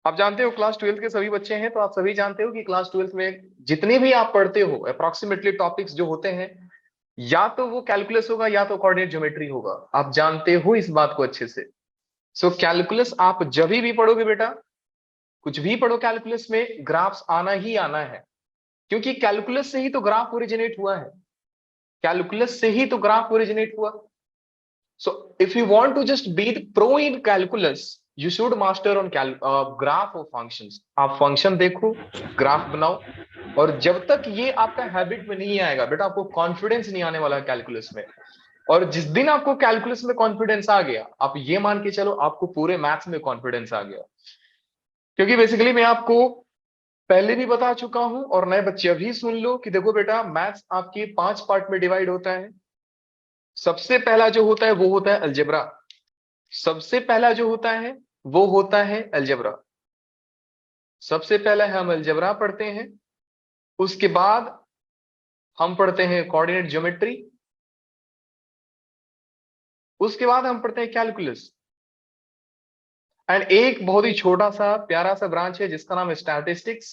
आप जानते हो क्लास 12 के सभी बच्चे हैं, तो आप सभी जानते हो कि क्लास 12 में जितने भी आप पढ़ते हो अप्रोक्सीमेटली टॉपिक्स जो होते हैं, या तो वो कैलकुलस होगा या तो कोऑर्डिनेट ज्योमेट्री होगा। आप जानते हो इस बात को अच्छे से। सो कैलकुलस आप जब भी पढ़ोगे बेटा, कुछ भी पढ़ो, कैलकुलस में ग्राफ्स आना ही आना है, क्योंकि कैलकुलस से ही तो ग्राफ ओरिजिनेट हुआ है। कैलकुलस से ही तो ग्राफ ओरिजिनेट हुआ। So if you want to just be the pro in calculus, you should master on graph of functions. आप फंक्शन देखो, ग्राफ बनाओ, और जब तक ये आपका हैबिट में नहीं आएगा बेटा, आपको कॉन्फिडेंस नहीं आने वाला है कैलकुलस में। और जिस दिन आपको कैलकुलस में कॉन्फिडेंस आ गया, आप ये मान के चलो आपको पूरे मैथ्स में कॉन्फिडेंस आ गया। क्योंकि बेसिकली मैं आपको पहले भी बता चुका हूं, और नए बच्चे अभी सुन लो कि देखो बेटा, मैथ्स आपकी 5 पार्ट में डिवाइड होता है। सबसे पहला जो होता है वो होता है अलजेब्रा। सबसे पहला जो होता है वो होता है अलजेब्रा। सबसे पहला हम अलजेब्रा पढ़ते हैं, उसके बाद हम पढ़ते हैं कोऑर्डिनेट ज्योमेट्री, उसके बाद हम पढ़ते हैं कैलकुलस, एंड एक बहुत ही छोटा सा प्यारा सा ब्रांच है जिसका नाम है स्टैटिस्टिक्स।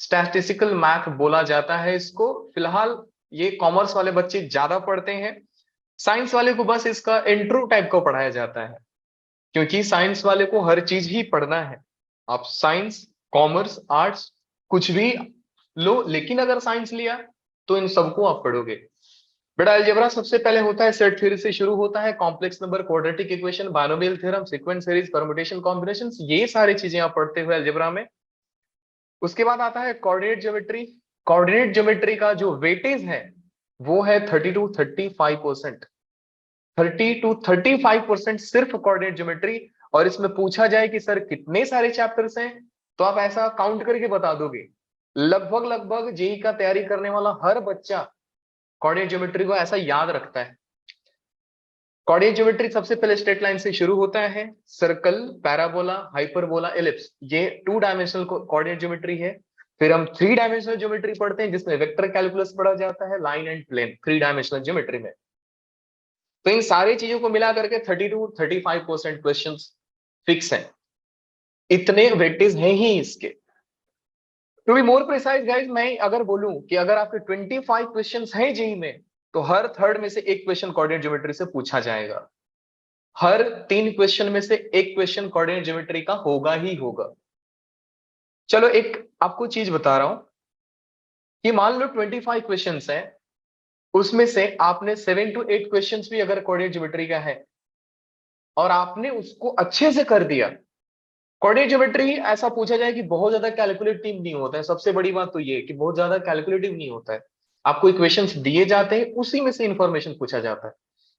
स्टैटिस्टिकल मैथ बोला जाता है इसको। फिलहाल ये कॉमर्स वाले बच्चे ज्यादा पढ़ते हैं, साइंस वाले को बस इसका इंट्रो टाइप को पढ़ाया जाता है, क्योंकि साइंस वाले को हर चीज ही पढ़ना है। आप साइंस, कॉमर्स, आर्ट्स कुछ भी लो, लेकिन अगर साइंस लिया तो इन सबको आप पढ़ोगे। बेटा अलजेब्रा सबसे पहले होता है सेट थ्योरी से शुरू होता है, complex number, quadratic equation, binomial theorem, sequence series, permutation, combinations, ये सारी चीजें आप पढ़ते हुए अलजेब्रा में। उसके बाद आता है कोऑर्डिनेट ज्योमेट्री। कोऑर्डिनेट ज्योमेट्री का जो वेटेज है वो है 30 to 35%। 30 to 35% सिर्फ कोऑर्डिनेट ज्योमेट्री। और इसमें पूछा जाए कि सर कितने सारे चैप्टर्स हैं, तो आप ऐसा काउंट करके बता दोगे। लगभग लगभग जेई का तैयारी करने वाला हर बच्चा कोऑर्डिनेट ज्योमेट्री को ऐसा याद रखता है। कोऑर्डिनेट ज्योमेट्री सबसे पहले स्ट्रेट लाइन से शुरू होता है, सर्कल, पैराबोला, हाइपरबोला, एलिप्स, ये 2 डायमेंशनल कोऑर्डिनेट ज्योमेट्री है। फिर हम 3 डायमेंशनल ज्योमेट्री पढ़ते हैं, जिसमें वेक्टर कैलकुलस पढ़ा जाता है, line and plane, 3 dimensional geometry में। तो इन सारी चीजों को मिला करके 30 to 35% क्वेश्चन फिक्स है। इतने वेटेज हैं ही इसके। To be more precise guys, मैं अगर बोलूं कि अगर आपके 25 क्वेश्चन हैं जेई में, तो हर थर्ड में से एक क्वेश्चन कोऑर्डिनेट ज्योमेट्री से पूछा जाएगा। हर 3 क्वेश्चन में से एक क्वेश्चन कोऑर्डिनेट ज्योमेट्री का होगा ही होगा। चलो एक आपको चीज बता रहा हूं कि मान लो 25 क्वेश्चन है, उसमें से आपने 7 to 8 क्वेश्चन भी अगर कोऑर्डिनेट ज्योमेट्री का है और आपने उसको अच्छे से कर दिया। कोऑर्डिनेट ज्योमेट्री ऐसा पूछा जाए कि बहुत ज्यादा कैलकुलेटिव नहीं होता है। सबसे बड़ी बात तो ये कि बहुत ज्यादा कैलकुलेटिव नहीं होता है। आपको इक्वेशंस दिए जाते हैं, उसी में से इंफॉर्मेशन पूछा जाता है।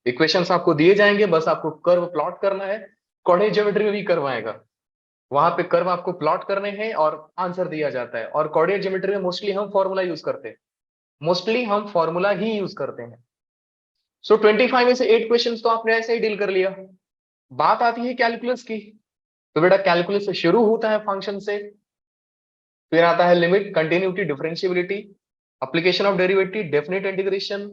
इक्वेशंस आपको दिए जाएंगे, बस आपको कर्व प्लॉट करना है। कोऑर्डिनेट ज्योमेट्री में भी कर्व आएगा, वहां पे कर्व आपको प्लॉट करने हैं और आंसर दिया जाता है। और कोऑर्डिनेट ज्योमेट्री में मोस्टली हम फॉर्मूला यूज करते हैं, मोस्टली हम फॉर्मूला ही यूज करते हैं। सो 25 में से 8 क्वेश्चन तो आपने ऐसे ही डील कर लिया। बात आती है कैलकुलस की, तो बेटा कैलकुलस से शुरू होता है फंक्शन से, फिर आता है limit, continuity, differentiability, application of derivative, definite integration,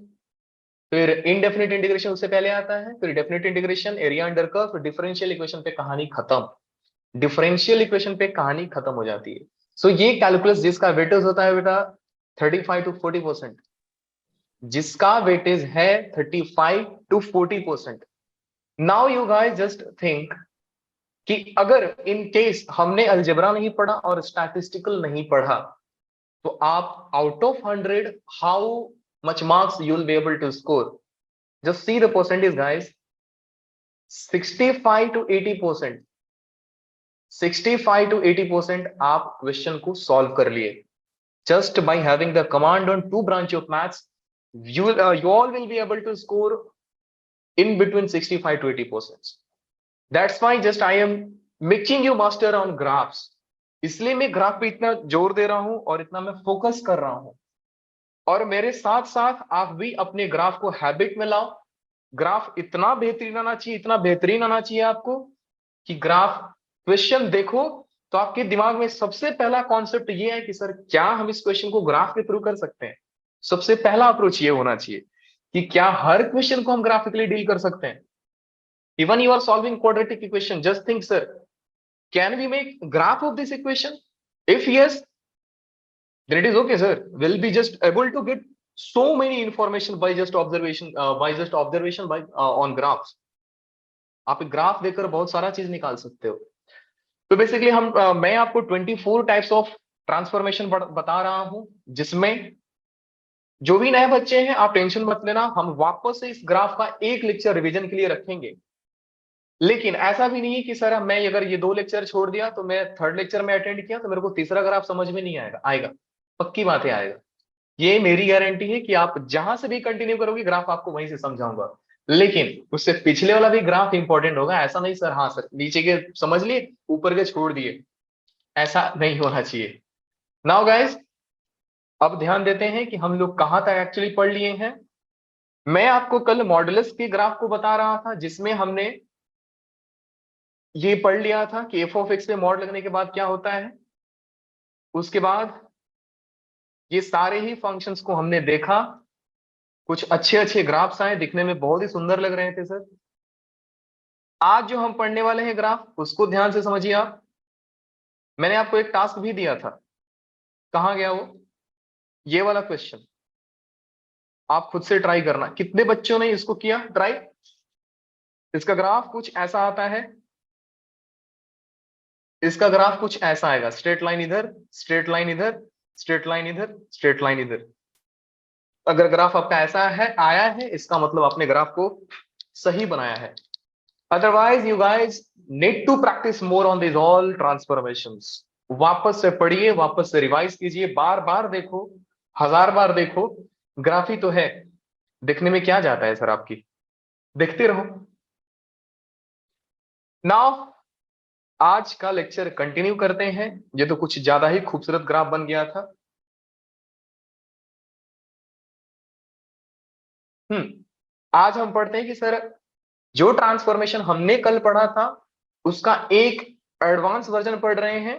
फिर इनडेफिनेट इंटीग्रेशन उससे पहले आता है, फिर definite integration, area under curve, फिर डिफरेंशियल इक्वेशन पे कहानी खत्म। डिफरेंशियल इक्वेशन पे कहानी खत्म हो जाती है। सो ये कैलकुलस जिसका वेटेज होता है बेटा 35 to 40%, जिसका वेटेज है 35 to 40%। Now you guys just think कि अगर इन केस हमने अलजेब्रा नहीं पढ़ा और स्टैटिस्टिकल नहीं पढ़ा, तो आप out of 100 how much marks you will be able to score? Just see the percentage guys, 65 to 80%। 65 to 80% आप क्वेश्चन को सॉल्व कर लिए just by having the command on 2 branch of maths. You all will be able to score in between 65 to 80%. That's why just I am making you master on graphs. इसलिए मैं graph पे इतना जोर दे रहा हूं और इतना मैं फोकस कर रहा हूं। और मेरे साथ साथ आप भी अपने ग्राफ को हैबिट में लाओ। ग्राफ इतना बेहतरीन आना चाहिए, इतना बेहतरीन आना चाहिए आपको कि ग्राफ क्वेश्चन देखो तो आपके दिमाग में सबसे पहला कॉन्सेप्ट ये है कि सर क्या हम इस क्वेश्चन को ग्राफ के थ्रू कर सकते हैं। सबसे पहला अप्रोच ये होना चाहिए कि क्या हर क्वेश्चन को हम ग्राफिकली डील कर सकते हैं। Even you are solving quadratic equation, just think sir, Can we make graph of this equation? If yes, then it is okay, sir. We'll be just able to get so many information by just observation, on graphs. आप graph देखकर बहुत सारा चीज निकाल सकते हो. तो basically मैं आपको 24 टाइप्स ऑफ ट्रांसफॉर्मेशन बता रहा हूं, जिसमें जो भी नए बच्चे हैं आप टेंशन मत लेना, हम वापस से इस ग्राफ का एक लेक्चर रिवीजन के लिए रखेंगे. लेकिन ऐसा भी नहीं है कि सर मैं अगर ये 2 लेक्चर छोड़ दिया तो मैं थर्ड लेक्चर में अटेंड किया तो मेरे को तीसरा ग्राफ समझ में नहीं आएगा. आएगा, पक्की बात है आएगा. ये मेरी गारंटी है कि आप जहां से भी कंटिन्यू करोगे ग्राफ आपको वहीं से समझाऊंगा. लेकिन उससे पिछले वाला भी ग्राफ इंपॉर्टेंट होगा. ऐसा नहीं सर, हाँ सर नीचे के समझ लिए ऊपर के छोड़ दिए, ऐसा नहीं होना चाहिए. नाउ गाइस, अब ध्यान देते हैं कि हम लोग कहां तक एक्चुअली पढ़ लिए हैं. मैं आपको कल मॉडुलस के ग्राफ को बता रहा था, जिसमें हमने ये पढ़ लिया था कि एफ ऑफ एक्स पे मॉड लगने के बाद क्या होता है. उसके बाद ये सारे ही फंक्शंस को हमने देखा, कुछ अच्छे अच्छे ग्राफ्स आए, दिखने में बहुत ही सुंदर लग रहे थे सर. आज जो हम पढ़ने वाले हैं ग्राफ, उसको ध्यान से समझिए आप. मैंने आपको एक टास्क भी दिया था, कहां गया वो, ये वाला क्वेश्चन. आप खुद से ट्राई करना. कितने बच्चों ने इसको किया ट्राई. इसका ग्राफ कुछ ऐसा आता है, इसका ग्राफ कुछ ऐसा आएगा. स्ट्रेट लाइन इधर, स्ट्रेट लाइन इधर, स्ट्रेट लाइन इधर, स्ट्रेट लाइन इधर. अगर ग्राफ आपका ऐसा है आया है, इसका मतलब आपने ग्राफ को सही बनाया है. Otherwise you guys need to practice more on this all transformations. वापस से पढ़िए, वापस से रिवाइज कीजिए, बार बार देखो, 1000 बार देखो. ग्राफ ही तो है, देखने में क्या जाता है सर आपकी, देखते रहो. नाउ आज का लेक्चर कंटिन्यू करते हैं. ये तो कुछ ज्यादा ही खूबसूरत ग्राफ बन गया था. आज हम पढ़ते हैं कि सर जो ट्रांसफॉर्मेशन हमने कल पढ़ा था उसका एक एडवांस वर्जन पढ़ रहे हैं.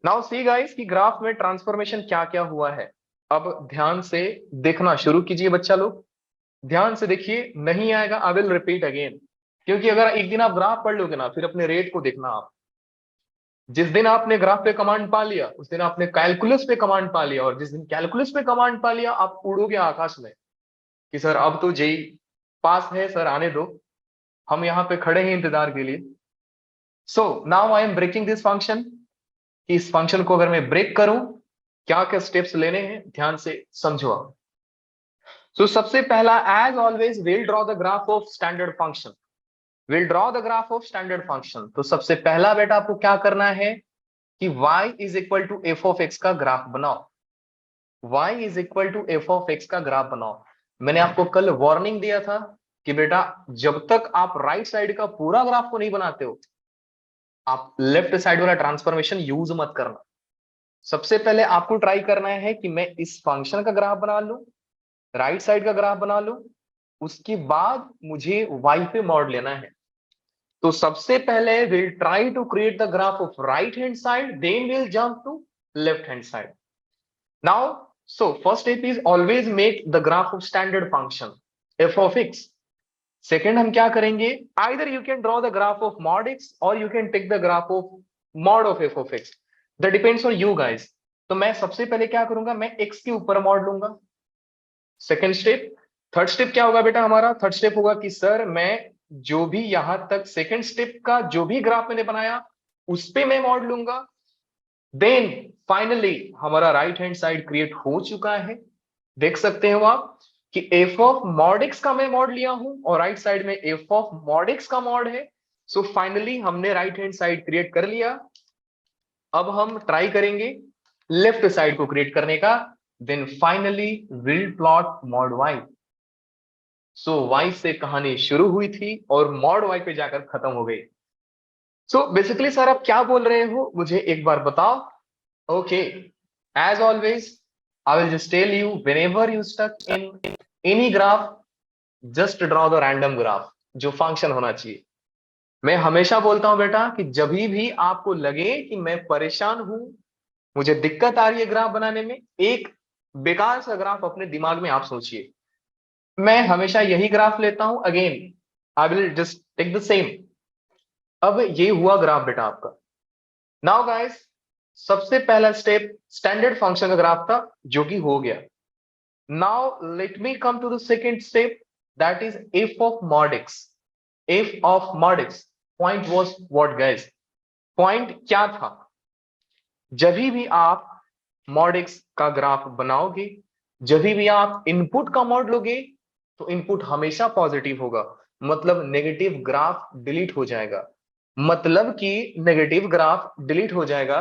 नाउ सी गाइस कि ग्राफ में ट्रांसफॉर्मेशन क्या क्या हुआ है. अब ध्यान से देखना शुरू कीजिए बच्चा लोग, ध्यान से देखिए. नहीं आएगा आई विल रिपीट अगेन, क्योंकि अगर एक दिन आप ग्राफ पढ़ लोगे ना, फिर अपने रेट को देखना आप. जिस दिन आपने ग्राफ पे कमांड पा लिया उस दिन आपने कैलकुलस पे कमांड पा लिया, और जिस दिन कैलकुलस पे कमांड पा लिया आप उड़ोगे आकाश में कि सर अब तो जेई पास है, सर आने दो, हम यहां पे खड़े हैं इंतजार के लिए. So now I am breaking this function. कि इस फंक्शन को अगर मैं ब्रेक करूं, क्या क्या स्टेप्स लेने हैं ध्यान से समझो आप. सो सबसे पहला, as always will draw the graph of standard function. Will draw the graph of standard function. तो सबसे पहला बेटा आपको क्या करना है कि y is equal to F of x का ग्राफ बनाओ. y is equal to F of x का ग्राफ बनाओ. मैंने आपको कल वार्निंग दिया था कि बेटा जब तक आप राइट साइड का पूरा ग्राफ को नहीं बनाते हो, आप लेफ्ट साइड वाला ट्रांसफॉर्मेशन यूज मत करना. सबसे पहले आपको ट्राई करना है कि मैं इस फंक्शन का ग्राफ बना लूं, राइट साइड का ग्राफ बना लूं, उसके बाद मुझे y पे मॉड लेना है. तो सबसे पहले will try to create the graph of right hand side, then will jump to left hand side. Now so first step is always make the graph of standard function f of x. Second हम क्या करेंगे, either you can draw the graph of mod x और you can take the graph of mod of f of x. That depends on you guys. तो मैं सबसे पहले क्या करूंगा, मैं x के ऊपर मॉड लूंगा. Second step. थर्ड स्टेप क्या होगा बेटा हमारा, थर्ड स्टेप होगा कि सर मैं जो भी यहां तक सेकेंड स्टेप का जो भी ग्राफ मैंने बनाया उस पे मैं मॉड लूंगा. देन फाइनली हमारा राइट हैंड साइड क्रिएट हो चुका है. देख सकते हो आप कि एफ ऑफ मॉड एक्स का मैं मॉड लिया हूं और राइट साइड में एफ ऑफ मॉड एक्स का मॉड है. सो फाइनली हमने राइट हैंड साइड क्रिएट कर लिया. अब हम ट्राई करेंगे लेफ्ट साइड को क्रिएट करने का. Then finally will plot mod Y. So y से कहानी शुरू हुई थी और मॉड y पे जाकर खत्म हो गई. सो बेसिकली सर आप क्या बोल रहे हो मुझे एक बार बताओ. Okay, as always I will just tell you, whenever you stuck in any graph, just draw the random graph जो फंक्शन होना चाहिए. मैं हमेशा बोलता हूं बेटा कि जब भी आपको लगे कि मैं परेशान हूं, मुझे दिक्कत आ रही है ग्राफ बनाने में, एक बेकार सा ग्राफ अपने दिमाग में आप सोचिए. मैं हमेशा यही ग्राफ लेता हूं. Again I will just take the same. अब ये हुआ ग्राफ बेटा आपका. नाउ गाइस, सबसे पहला स्टेप स्टैंडर्ड फंक्शन का ग्राफ था जो कि हो गया। Now let me come to the second step, that is f of mod x. F of mod x point was what guys? Point क्या था? जब भी आप मॉड एक्स का ग्राफ बनाओगे, जब भी आप इनपुट का मॉड लोगे, तो इनपुट हमेशा पॉजिटिव होगा, मतलब नेगेटिव ग्राफ डिलीट हो जाएगा। मतलब कि नेगेटिव ग्राफ डिलीट हो जाएगा।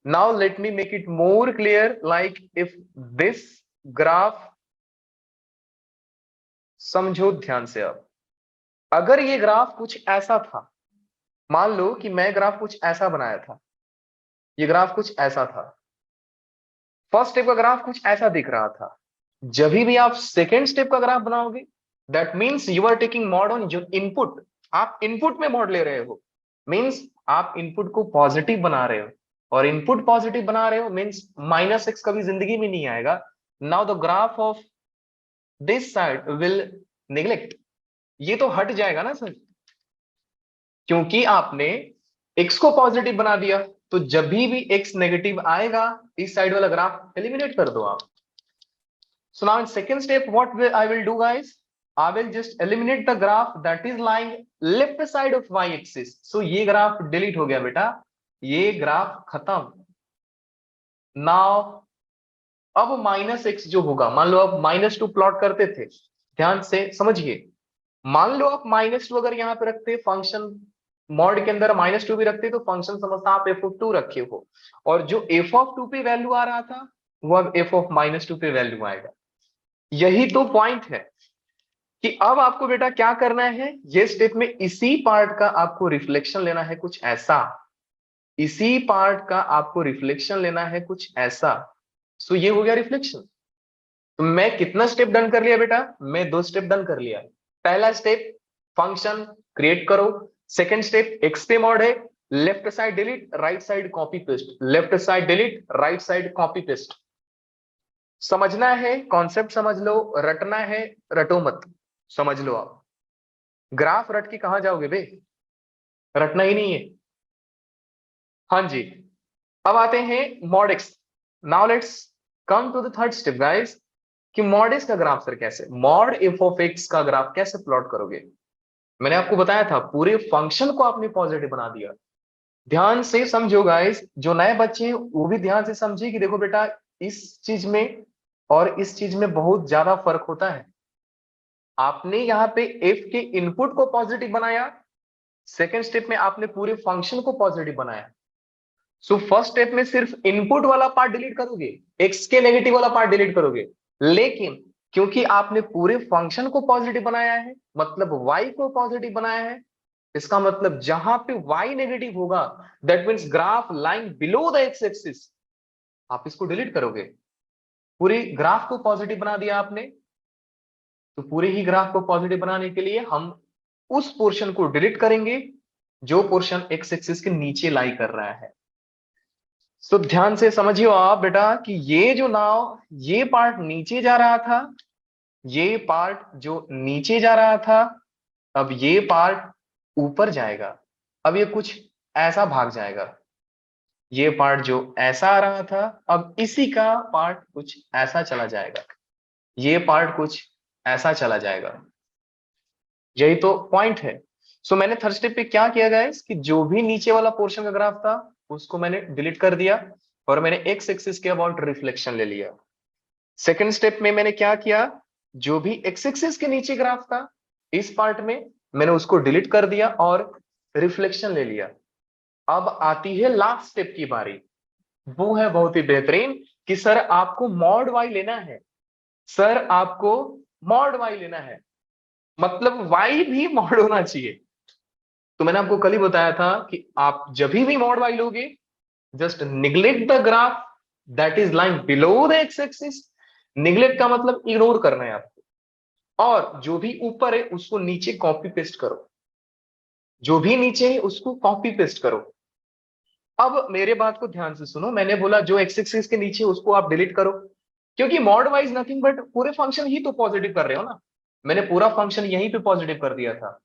Now let me make it more clear, like if this graph, समझो ध्यान से अब, अगर ये ग्राफ कुछ ऐसा था, मान लो कि मैं ग्राफ कुछ ऐसा बनाया था, ये ग्राफ कुछ ऐसा था, फर्स्ट स्टेप का ग्राफ कुछ ऐसा दिख रहा था। जब भी आप सेकेंड स्टेप का ग्राफ बनाओगे, that means you are taking mod on your input. आप इनपुट में मॉड ले रहे हो, मीन्स आप इनपुट को पॉजिटिव बना रहे हो, और इनपुट पॉजिटिव बना रहे हो मीन्स माइनस एक्स कभी जिंदगी में नहीं आएगा। Now the graph of this side will neglect, ये तो हट जाएगा ना सर, क्योंकि आपने x को पॉजिटिव बना दिया। तो जब भी x नेगेटिव आएगा, इस साइड वाला ग्राफ एलिमिनेट कर दो आप। So now in second step, what I will do, guys? I will just eliminate the graph that is lying left side of y-axis. So ये ग्राफ डिलीट हो गया बेटा, ये ग्राफ खत्म। Now अब माइनस एक्स जो होगा, मान लो आप -2 प्लॉट करते थे, ध्यान से समझिए। मान लो आप -2 अगर यहाँ पे रखते, फंक्शन मॉड के अंदर -2 भी रखते, तो फंक्शन समझता आप f(2) रखे हो, और जो f(2) पे वैल्यू आ रहा था, वो अब f(-2) पे वैल्यू आएगा। यही तो पॉइंट है कि अब आपको बेटा क्या करना है, ये स्टेप में इसी पार्ट का आपको रिफ्लेक्शन लेना है कुछ ऐसा, इसी पार्ट का आपको रिफ्लेक्शन लेना है कुछ ऐसा। सो ये हो गया रिफ्लेक्शन। तो मैं कितना स्टेप डन कर लिया बेटा? मैं 2 स्टेप डन कर लिया। पहला स्टेप फंक्शन क्रिएट करो, सेकंड स्टेप एक्स पे मॉड है, left side delete, right side copy paste, left side delete, right side copy paste. समझना है, कॉन्सेप्ट समझ लो, रटना है रटो मत, समझ लो। आप ग्राफ रट के कहां जाओगे बे, रटना ही नहीं है। हाँ जी, अब आते हैं mod x. Now let's come to the third step guys, कि मॉडेक्स का ग्राफ सर कैसे, मॉड एफ ऑफ एक्स का ग्राफ कैसे प्लॉट करोगे? मैंने आपको बताया था, पूरे फंक्शन को आपने पॉजिटिव बना दिया। ध्यान से समझो गाइस, जो नए बच्चे हैं वो भी ध्यान से समझिए कि देखो बेटा, इस चीज में और इस चीज में बहुत ज्यादा फर्क होता है। आपने यहाँ पे एफ के इनपुट को पॉजिटिव बनाया, सेकेंड स्टेप में आपने पूरे फंक्शन को पॉजिटिव बनाया। सो फर्स्ट स्टेप में सिर्फ इनपुट वाला पार्ट डिलीट करोगे, एक्स के नेगेटिव वाला पार्ट डिलीट करोगे, लेकिन क्योंकि आपने पूरे फंक्शन को पॉजिटिव बनाया है, मतलब वाई को पॉजिटिव बनाया है, इसका मतलब जहां पे वाई नेगेटिव होगा, that means graph line below the x axis, आप इसको डिलीट करोगे। पूरे ग्राफ को पॉजिटिव बना दिया आपने, तो पूरे ही ग्राफ को पॉजिटिव बनाने के लिए हम उस पोर्शन को डिलीट करेंगे जो पोर्शन एक्स एक्सिस के नीचे लाई कर रहा है। तो ध्यान से समझिए आप बेटा कि ये जो नाव, ये पार्ट नीचे जा रहा था, ये पार्ट जो नीचे जा रहा था, अब ये पार्ट ऊपर जाएगा। अब ये कुछ ऐसा भाग जाएगा, ये पार्ट जो ऐसा आ रहा था, अब इसी का पार्ट कुछ ऐसा चला जाएगा, ये पार्ट कुछ ऐसा चला जाएगा। यही तो पॉइंट है। सो मैंने थर्ड स्टेप पे क्या किया गाइस, कि जो भी नीचे वाला पोर्शन का ग्राफ था उसको मैंने डिलीट कर दिया, और मैंने एक्स एक्सिस के अबाउट रिफ्लेक्शन ले लिया। सेकंड स्टेप में मैंने क्या किया, जो भी एक्स एक्सिस के नीचे ग्राफ था इस पार्ट में, मैंने उसको डिलीट कर दिया और रिफ्लेक्शन ले लिया। अब आती है लास्ट स्टेप की बारी, वो है बहुत ही बेहतरीन, कि सर आपको मॉड वाई लेना है, सर आपको मॉड वाई लेना है, मतलब वाई भी मॉड होना चाहिए। तो मैंने आपको कल ही बताया था कि आप जब भी मॉड वाई लोगे, just neglect the graph that is lying below the x axis. Neglect का मतलब इग्नोर करना है आपको, और जो भी ऊपर है उसको नीचे कॉपी पेस्ट करो, जो भी नीचे है उसको कॉपी पेस्ट करो। अब मेरे बात को ध्यान से सुनो, मैंने बोला जो एक्स एक्सिस के नीचे उसको आप डिलीट करो, क्योंकि मॉड वाइज नथिंग बट पूरे फंक्शन ही तो पॉजिटिव कर रहे हो ना। मैंने पूरा फंक्शन यहीं पे पॉजिटिव कर दिया था,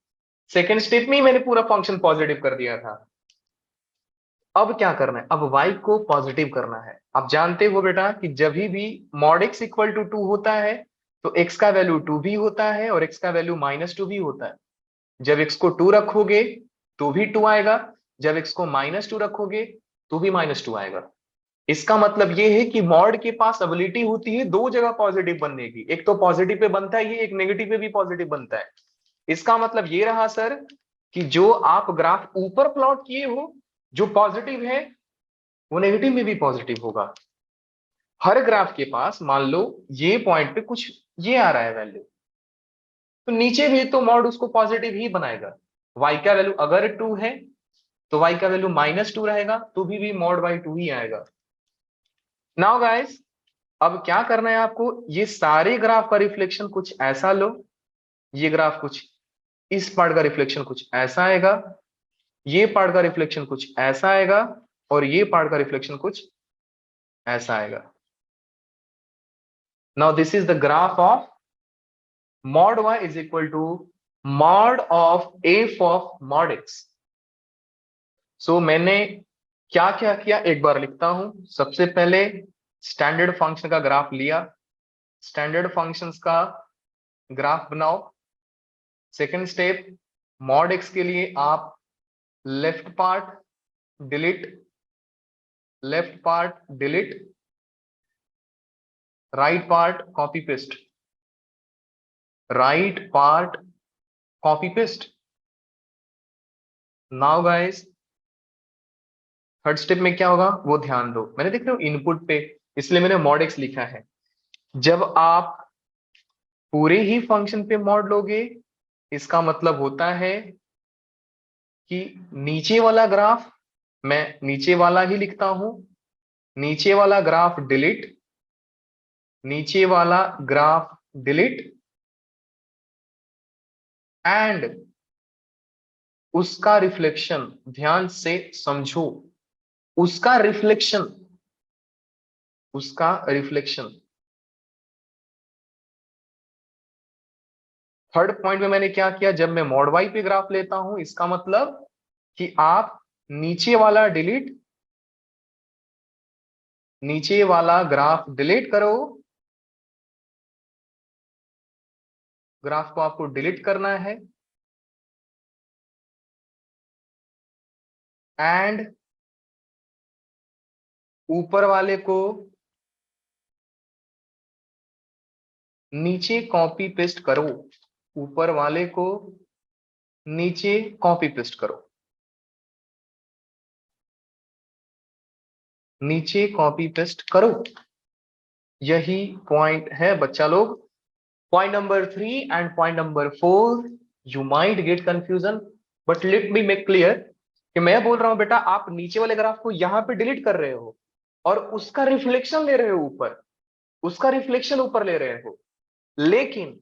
सेकेंड स्टेप में ही मैंने पूरा फंक्शन पॉजिटिव कर दिया था। अब क्या करना है, अब y को पॉजिटिव करना है। आप जानते हो बेटा कि जब भी मॉड x इक्वल टू 2 होता है तो x का वैल्यू 2 भी होता है और x का वैल्यू -2 भी होता है। जब x को 2 रखोगे तो भी 2 आएगा, जब x को -2 रखोगे तो भी -2 आएगा। इसका मतलब ये है कि मॉड के पास एबिलिटी होती है दो जगह पॉजिटिव बनने की, एक तो पॉजिटिव पे बनता है ये, एक नेगेटिव पे भी पॉजिटिव बनता है। इसका मतलब ये रहा सर कि जो आप ग्राफ ऊपर प्लॉट किए हो जो पॉजिटिव है वो नेगेटिव में भी पॉजिटिव होगा। हर ग्राफ के पास मान लो ये पॉइंट पे कुछ ये आ रहा है वैल्यू, तो नीचे भी तो मॉड उसको पॉजिटिव ही बनाएगा। y का वैल्यू अगर 2 है तो y का वैल्यू -2 रहेगा तो भी मॉड बाई 2 ही आएगा। नाउ गाइस, अब क्या करना है आपको, ये सारे ग्राफ का रिफ्लेक्शन कुछ ऐसा लो, ये ग्राफ कुछ इस पार्ट का रिफ्लेक्शन कुछ ऐसा आएगा, ये पार्ट का रिफ्लेक्शन कुछ ऐसा आएगा और ये पार्ट का रिफ्लेक्शन कुछ ऐसा आएगा। Now this is the graph of mod y is equal to mod of f of mod x। सो मैंने क्या क्या किया एक बार लिखता हूं। सबसे पहले स्टैंडर्ड फंक्शन का ग्राफ लिया, स्टैंडर्ड फंक्शंस का ग्राफ बनाओ। सेकंड स्टेप, मॉड एक्स के लिए आप left part delete, left part delete, right part copy paste, right part copy paste. Now guys, third step में क्या होगा वो ध्यान दो, मैंने देख रहे हो इनपुट पे, इसलिए मैंने मॉड एक्स लिखा है। जब आप पूरे ही फंक्शन पे मॉड लोगे इसका मतलब होता है कि नीचे वाला ग्राफ, मैं नीचे वाला ही लिखता हूं, नीचे वाला ग्राफ डिलीट, नीचे वाला ग्राफ डिलीट एंड उसका रिफ्लेक्शन, ध्यान से समझो, उसका रिफ्लेक्शन, उसका रिफ्लेक्शन। थर्ड पॉइंट में मैंने क्या किया, जब मैं मॉड वाई पे ग्राफ लेता हूं इसका मतलब कि आप नीचे वाला डिलीट, नीचे वाला ग्राफ डिलीट करो, ग्राफ को आपको डिलीट करना है एंड ऊपर वाले को नीचे कॉपी पेस्ट करो, ऊपर वाले को नीचे कॉपी पेस्ट करो, नीचे कॉपी पेस्ट करो। यही पॉइंट है बच्चा लोग। Point number 3 and point number 4 you might get confusion, but let me make clear कि मैं बोल रहा हूं बेटा आप नीचे वाले ग्राफ को यहां पे डिलीट कर रहे हो और उसका रिफ्लेक्शन ले रहे हो ऊपर, उसका रिफ्लेक्शन ऊपर ले रहे हो, लेकिन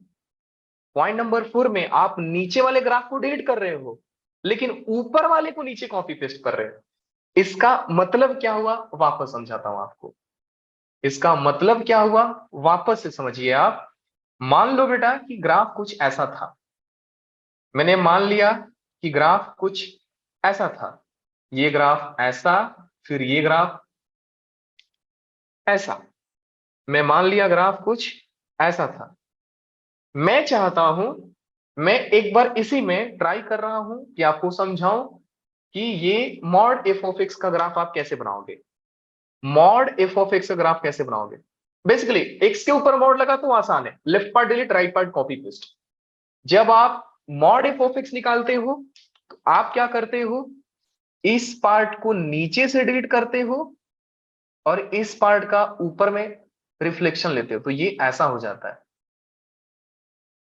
पॉइंट नंबर 4 में आप नीचे वाले ग्राफ को डिलीट कर रहे हो लेकिन ऊपर वाले को नीचे कॉपी पेस्ट कर रहे हो। इसका मतलब क्या हुआ वापस समझाता हूं आपको, इसका मतलब क्या हुआ वापस से समझिए आप। मान लो बेटा कि ग्राफ कुछ ऐसा था, मैंने मान लिया कि ग्राफ कुछ ऐसा था, ये ग्राफ ऐसा, फिर ये ग्राफ ऐसा, मैं मान लिया ग्राफ कुछ ऐसा था। मैं चाहता हूं, मैं एक बार इसी में ट्राई कर रहा हूं कि आपको समझाऊं कि ये मॉड एफ ऑफ एक्स का ग्राफ आप कैसे बनाओगे, मॉड एफ ऑफ एक्स का ग्राफ कैसे बनाओगे। बेसिकली एक्स के ऊपर मॉड लगा तो आसान है, left part delete right part copy paste. जब आप मॉड एफ ऑफ एक्स निकालते हो तो आप क्या करते हो, इस पार्ट को नीचे से डिलीट करते हो और इस पार्ट का ऊपर में रिफ्लेक्शन लेते हो, तो ये ऐसा हो जाता है।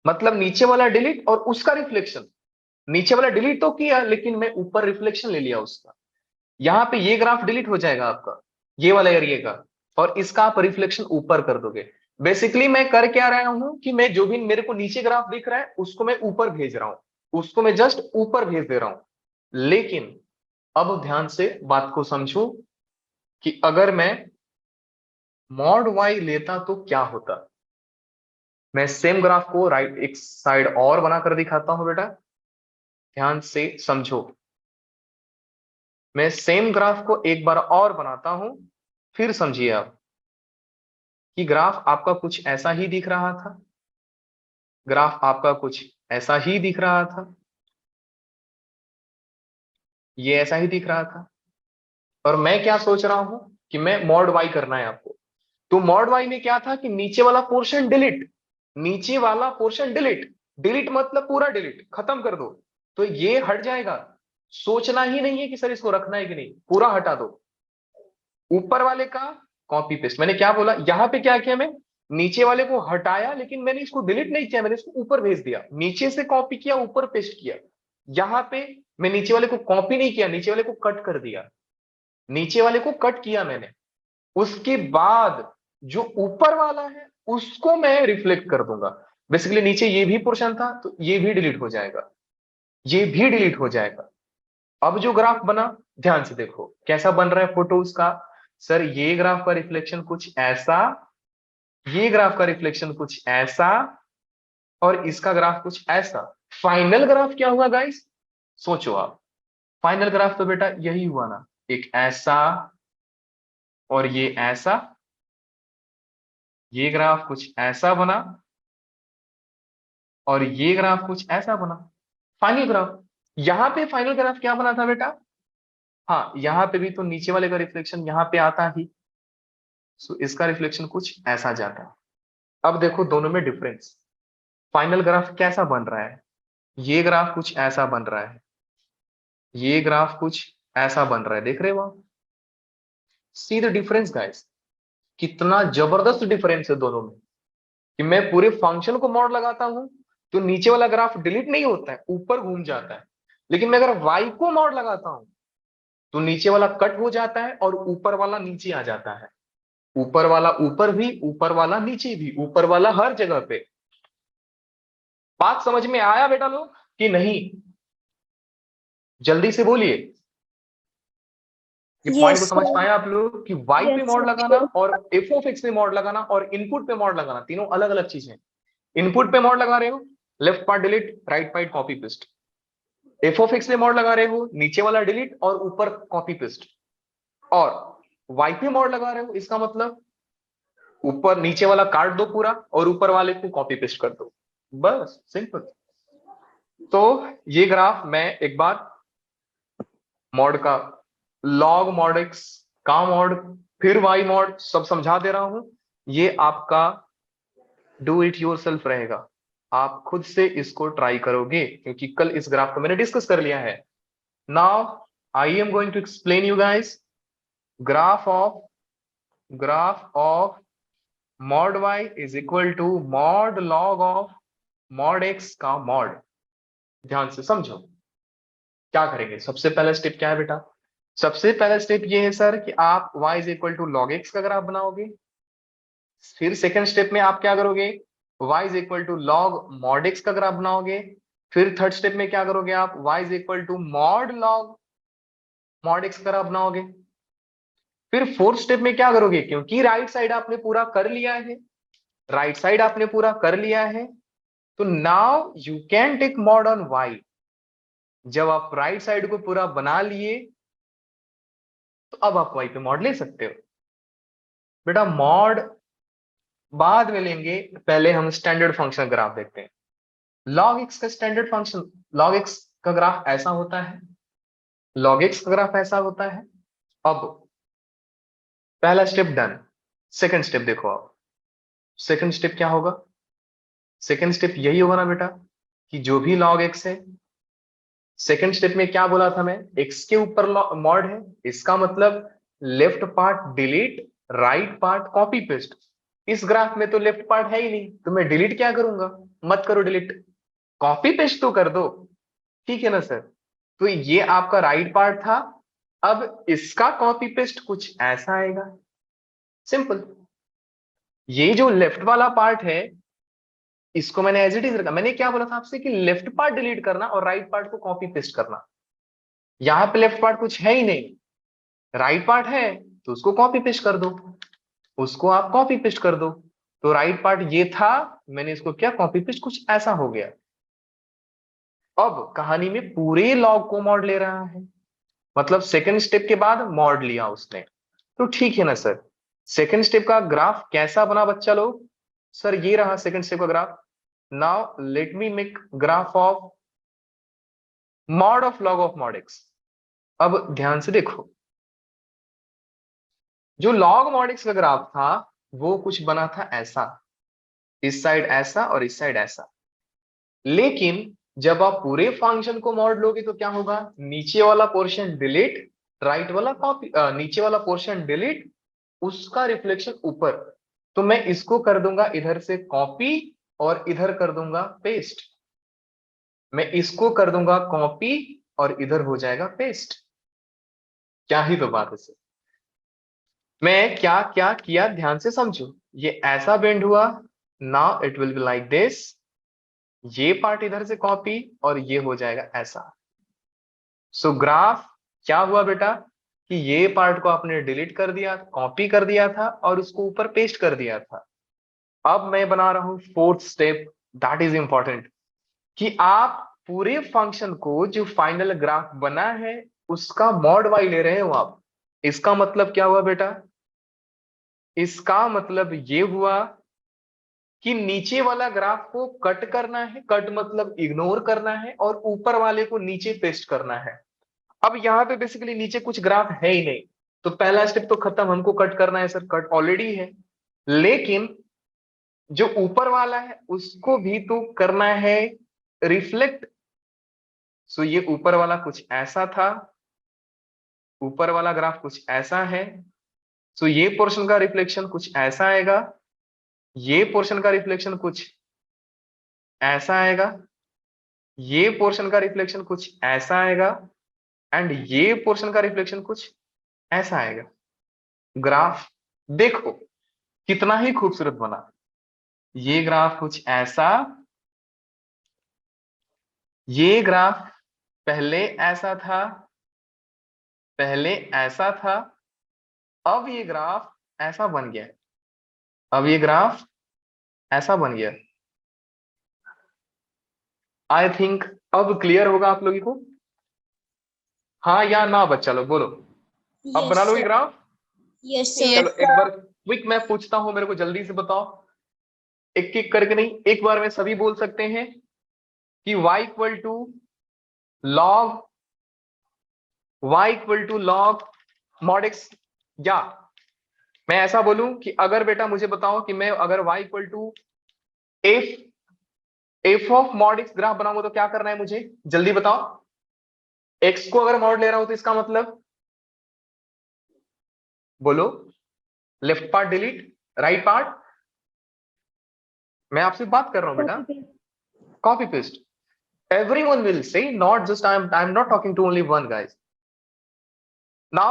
मतलब नीचे वाला डिलीट और उसका रिफ्लेक्शन, नीचे वाला डिलीट तो किया लेकिन मैं ऊपर रिफ्लेक्शन ले लिया उसका। यहां पे ये ग्राफ डिलीट हो जाएगा आपका, ये वाला एरिया का, और इसका आप रिफ्लेक्शन ऊपर कर दोगे। बेसिकली मैं कर क्या रहा हूं कि मैं जो भी मेरे को नीचे ग्राफ दिख रहा है उसको मैं ऊपर भेज रहा हूं, उसको मैं जस्ट ऊपर भेज दे रहा हूं। लेकिन अब ध्यान से बात को समझो कि अगर मैं मॉड वाई लेता तो क्या होता। मैं सेम ग्राफ को राइट एक साइड और बनाकर दिखाता हूं बेटा, ध्यान से समझो। मैं सेम ग्राफ को एक बार और बनाता हूं, फिर समझिए आप कि ग्राफ आपका कुछ ऐसा ही दिख रहा था, ग्राफ आपका कुछ ऐसा ही दिख रहा था, ये ऐसा ही दिख रहा था। और मैं क्या सोच रहा हूं कि मैं मॉड वाई करना है आपको। तो मॉड वाई में क्या था कि नीचे वाला पोर्शन डिलीट, नीचे वाला पोर्शन डिलीट, डिलीट मतलब पूरा डिलीट, खत्म कर दो। तो ये हट जाएगा, सोचना ही नहीं है कि सर इसको रखना है कि नहीं, पूरा हटा दो। ऊपर वाले का कॉपी पेस्ट, मैंने क्या बोला, यहां पे क्या किया, मैं नीचे वाले को हटाया, लेकिन मैंने इसको डिलीट नहीं किया, मैंने इसको ऊपर भेज दिया, नीचे से कॉपी किया ऊपर पेस्ट किया। यहां पे मैं नीचे वाले को कॉपी नहीं किया, नीचे वाले को कट कर दिया, नीचे वाले को कट किया मैंने। उसके बाद जो ऊपर वाला है उसको मैं रिफ्लेक्ट कर दूंगा। बेसिकली नीचे ये भी पोर्शन था तो ये भी डिलीट हो जाएगा, ये भी डिलीट हो जाएगा। अब जो ग्राफ बना, ध्यान से देखो कैसा बन रहा है फोटो उसका। सर ये ग्राफ का रिफ्लेक्शन कुछ ऐसा, ये ग्राफ का रिफ्लेक्शन कुछ ऐसा, और इसका ग्राफ कुछ ऐसा। फाइनल ग्राफ क्या हुआ गाइस, सोचो आप। फाइनल ग्राफ तो बेटा यही हुआ ना, एक ऐसा और ये ऐसा, ये ग्राफ कुछ ऐसा बना और ये ग्राफ कुछ ऐसा बना। फाइनल ग्राफ, यहां पे फाइनल ग्राफ क्या बना था बेटा, हाँ यहां पे भी तो नीचे वाले का रिफ्लेक्शन यहां पे आता ही, सो इसका रिफ्लेक्शन कुछ ऐसा जाता है। अब देखो दोनों में डिफरेंस, फाइनल ग्राफ कैसा बन रहा है, ये ग्राफ कुछ ऐसा बन रहा है, ये ग्राफ कुछ ऐसा बन रहा है, देख रहे हो आप, सी द डिफरेंस गाइस। कितना जबरदस्त डिफरेंस है दोनों में। कि मैं पूरे फंक्शन को मॉड लगाता हूं तो नीचे वाला ग्राफ डिलीट नहीं होता है, ऊपर घूम जाता है। लेकिन मैं अगर वाई को मॉड लगाता हूं तो नीचे वाला कट हो जाता है और ऊपर वाला नीचे आ जाता है, ऊपर वाला ऊपर भी, ऊपर वाला नीचे भी, ऊपर वाला हर जगह पे। बात समझ में आया बेटा लोग कि नहीं, जल्दी से बोलिए। ये पॉइंट यस को समझ सर। पाए आप लोग कि वाई पे यस मॉड लगाना सर। और एफ ऑफ एक्स पे मॉड लगाना और इनपुट पे मॉड लगाना तीनों अलग अलग चीजें। इनपुट पे मॉड लगा रहे हो, left part delete, right part copy paste. F of x पे मॉड लगा रहे हो, नीचे वाला डिलीट और ऊपर कॉपी पेस्ट। और वाई पे मॉड लगा रहे हो, इसका मतलब ऊपर नीचे वाला काट दो पूरा और ऊपर वाले को कॉपी पेस्ट कर दो, बस सिंपल। तो ये ग्राफ मैं एक बार मॉड का, लॉग मॉड एक्स का मॉड, फिर वाई मॉड सब समझा दे रहा हूं। ये आपका डू इट योरसेल्फ रहेगा, आप खुद से इसको ट्राई करोगे क्योंकि कल इस ग्राफ को मैंने डिस्कस कर लिया है। Now I am going to explain you guys graph of, graph of mod y is equal to mod log of mod x का मॉड। ध्यान से समझो क्या करेंगे। सबसे पहला स्टेप क्या है बेटा, सबसे पहला स्टेप ये है सर कि आप y is equal to log x का ग्राफ बनाओगे। फिर सेकंड स्टेप में आप क्या करोगे, y is equal to log mod x का ग्राफ बनाओगे। फिर थर्ड स्टेप में क्या करोगे आप, y is equal to mod log mod x का ग्राफ बनाओगे। फिर फोर्थ स्टेप में क्या करोगे, क्योंकि राइट साइड आपने पूरा कर लिया है, राइट साइड आपने पूरा कर लिया है, तो now you can take mod on y. जब आप राइट साइड को पूरा बना लिए तो अब आप वाई पे मॉड ले सकते हो। बेटा मॉड बाद में लेंगे, पहले हम स्टैंडर्ड फंक्शन ग्राफ देखते हैं। लॉग एक्स का स्टैंडर्ड फंक्शन, लॉग एक्स का ग्राफ ऐसा होता है, लॉग एक्स का ग्राफ ऐसा होता है। अब पहला स्टेप डन, सेकंड स्टेप देखो आप, सेकंड स्टेप क्या होगा, सेकंड स्टेप यही होगा ना बेटा कि जो भी लॉग एक्स है, सेकंड स्टेप में क्या बोला था मैं, एक्स के ऊपर मॉड है, इसका मतलब left part delete, right part copy paste. इस ग्राफ में तो लेफ्ट पार्ट है ही नहीं तो मैं डिलीट क्या करूंगा, मत करो डिलीट, कॉपी पेस्ट तो कर दो, ठीक है ना सर। तो ये आपका राइट पार्ट था, अब इसका कॉपी पेस्ट कुछ ऐसा आएगा, सिंपल। ये जो लेफ्ट वाला पार्ट है इसको मैंने एज इट इज रखा। मैंने क्या बोला था आपसे कि लेफ्ट पार्ट डिलीट करना और राइट पार्ट को कॉपी पेस्ट करना। यहां पे लेफ्ट पार्ट कुछ है ही नहीं, राइट पार्ट है तो उसको कॉपी पेस्ट कर दो, उसको आप कॉपी पेस्ट कर दो। तो राइट पार्ट ये था, मैंने इसको क्या कॉपी पेस्ट, कुछ ऐसा हो गया। अब कहानी में पूरे लॉग को मॉड ले रहा है, मतलब सेकंड स्टेप के बाद मॉड लिया उसने, तो ठीक है ना सर। सेकंड स्टेप का ग्राफ कैसा बना बच्चा लोग? सर ये रहा सेकंड स्टेप का graph. Now let me make graph of mod of log of mod x. अब ध्यान से देखो, जो लॉग मॉड एक्स का ग्राफ था वो कुछ बना था ऐसा, इस साइड ऐसा और इस साइड ऐसा। लेकिन जब आप पूरे फंक्शन को मॉड लोगे तो क्या होगा? नीचे वाला पोर्शन डिलीट, राइट वाला कॉपी, नीचे वाला पोर्शन डिलीट, उसका रिफ्लेक्शन ऊपर। तो मैं इसको कर दूंगा इधर से कॉपी और इधर कर दूंगा पेस्ट। मैं इसको कर दूंगा कॉपी और इधर हो जाएगा पेस्ट। क्या ही तो बात है सर। मैं क्या क्या किया ध्यान से समझो। ये ऐसा बेंड हुआ, now it will be like this. ये पार्ट इधर से कॉपी और ये हो जाएगा ऐसा। सो ग्राफ क्या हुआ बेटा कि ये पार्ट को आपने डिलीट कर दिया, कॉपी कर दिया था और उसको ऊपर पेस्ट कर दिया था। अब मैं बना रहा हूं fourth step, that is important, कि आप पूरे फंक्शन को जो फाइनल ग्राफ बना है उसका मॉड वाई ले रहे हो आप। इसका मतलब क्या हुआ बेटा? इसका मतलब ये हुआ कि नीचे वाला ग्राफ को कट करना है, कट मतलब इग्नोर करना है, और ऊपर वाले को नीचे पेस्ट करना है। अब यहाँ पे बेसिकली नीचे कुछ ग्राफ है ही नहीं, तो पहला स्टेप तो खत्म, हमको कट करना है सर, कट ऑलरेडी है। लेकिन जो ऊपर वाला है उसको भी तो करना है रिफ्लेक्ट। सो ये ऊपर वाला कुछ ऐसा था, ऊपर वाला ग्राफ कुछ ऐसा है। सो ये पोर्शन का रिफ्लेक्शन कुछ ऐसा आएगा, ये पोर्शन का रिफ्लेक्शन कुछ ऐसा आएगा, ये पोर्शन का रिफ्लेक्शन कुछ ऐसा आएगा, एंड ये पोर्शन का रिफ्लेक्शन कुछ ऐसा आएगा। ग्राफ देखो कितना ही खूबसूरत बना। ये ग्राफ कुछ ऐसा, ये ग्राफ पहले ऐसा था, पहले ऐसा था, अब ये ग्राफ ऐसा बन गया, अब ये ग्राफ ऐसा बन गया। आई थिंक अब क्लियर होगा आप लोगों को। हाँ या ना बच्चा लोग बोलो। अब बना लोगे ग्राफ? यस चलो सर। एक बार क्विक मैं पूछता हूं, मेरे को जल्दी से बताओ, एक एक करके नहीं, एक बार में सभी बोल सकते हैं कि y equal to log, y equal to log mod x. या मैं ऐसा बोलूं कि अगर बेटा मुझे बताओ कि मैं अगर y equal to F of mod x graph बनाऊंगा तो क्या करना है मुझे, जल्दी बताओ। x को अगर मॉड ले रहा हूं तो इसका मतलब बोलो, left part delete, right part. मैं आपसे बात कर रहा हूं बेटा, copy paste. Everyone will say, not just I'm not talking to only one guys. Now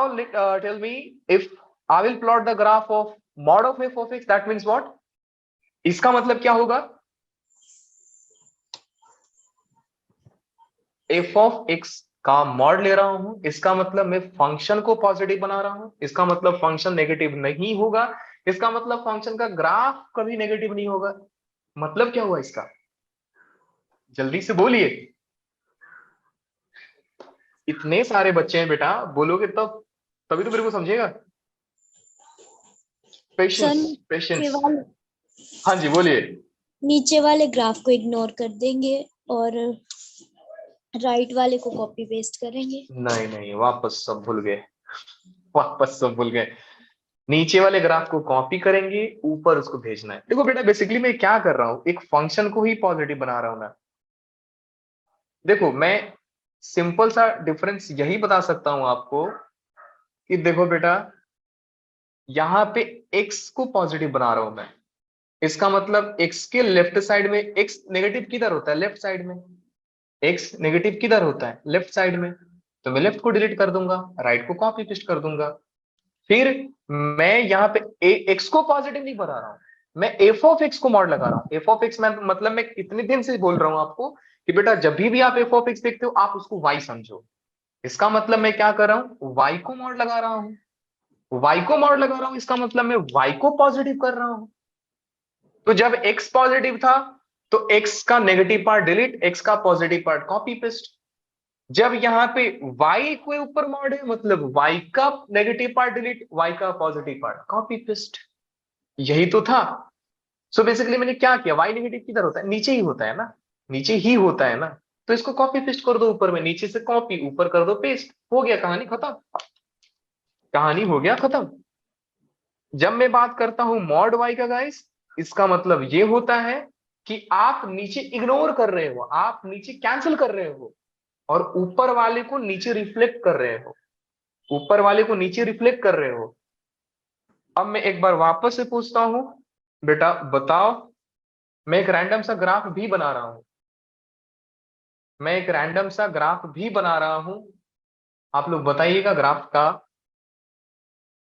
tell me, if I will plot the graph of mod of f of x, that means what? इसका मतलब क्या होगा? f of x का mod ले रहा हूं, इसका मतलब मैं फंक्शन को पॉजिटिव बना रहा हूं, इसका मतलब फंक्शन नेगेटिव नहीं होगा, इसका मतलब फंक्शन का ग्राफ कभी नेगेटिव नहीं होगा। मतलब क्या हुआ इसका? जल्दी से बोलिए, इतने सारे बच्चे हैं बेटा, बोलोगे तब तभी तो मेरे को समझेगा। Patience patience. हाँ जी बोलिए। नीचे वाले ग्राफ को इग्नोर कर देंगे और राइट वाले को कॉपी पेस्ट करेंगे। नहीं नहीं, वापस सब भूल गए, वापस सब भूल गए। नीचे वाले ग्राफ को कॉपी करेंगे, ऊपर उसको भेजना है। देखो बेटा बेसिकली मैं क्या कर रहा हूं, एक फंक्शन को ही पॉजिटिव बना रहा हूं मैं। देखो मैं सिंपल सा डिफरेंस यही बता सकता हूं आपको कि देखो बेटा, यहां पे x को पॉजिटिव बना रहा हूं मैं, इसका मतलब x के लेफ्ट साइड में, x नेगेटिव किधर होता है? लेफ्ट साइड में। x नेगेटिव किधर होता है? लेफ्ट साइड में। तो मैं लेफ्ट को डिलीट कर दूंगा, राइट को कॉपी पेस्ट कर दूंगा। फिर मैं यहाँ पे एक्स को पॉजिटिव नहीं बना रहा हूं, मैं एफ ऑफ एक्स को मॉड लगा रहा हूं। एफ ऑफ एक्स में मतलब मैं इतने दिन से बोल रहा हूं आपको कि बेटा जब भी आप एफ ऑफ एक्स देखते हो आप उसको वाई समझो। इसका मतलब मैं क्या कर रहा हूं, वाई को मॉड लगा रहा हूं, वाई को मॉड लगा रहा हूं, इसका मतलब मैं वाई को पॉजिटिव कर रहा हूं। तो जब एक्स पॉजिटिव था तो एक्स का नेगेटिव पार्ट डिलीट, एक्स का पॉजिटिव पार्ट कॉपी पेस्ट। जब यहाँ पे y के ऊपर मॉड है मतलब y का नेगेटिव पार्ट डिलीट, y का पॉजिटिव पार्ट कॉपी पेस्ट, यही तो था। सो बेसिकली मैंने क्या किया, y नेगेटिव किधर होता है, नीचे ही होता है ना, नीचे ही होता है ना, तो इसको कॉपी पेस्ट कर दो ऊपर में, नीचे से कॉपी ऊपर कर दो पेस्ट, हो गया, कहानी खत्म, कहानी हो गया खत्म। जब मैं बात करता हूं मॉड y का गाइस, इसका मतलब ये होता है कि आप नीचे इग्नोर कर रहे हो, आप नीचे कैंसिल कर रहे हो और ऊपर वाले को नीचे रिफ्लेक्ट कर रहे हो, ऊपर वाले को नीचे रिफ्लेक्ट कर रहे हो। अब मैं एक बार वापस से पूछता हूं, बेटा बताओ, मैं एक रैंडम सा ग्राफ भी बना रहा हूं, मैं एक रैंडम सा ग्राफ भी बना रहा हूं, आप लोग बताइएगा ग्राफ का।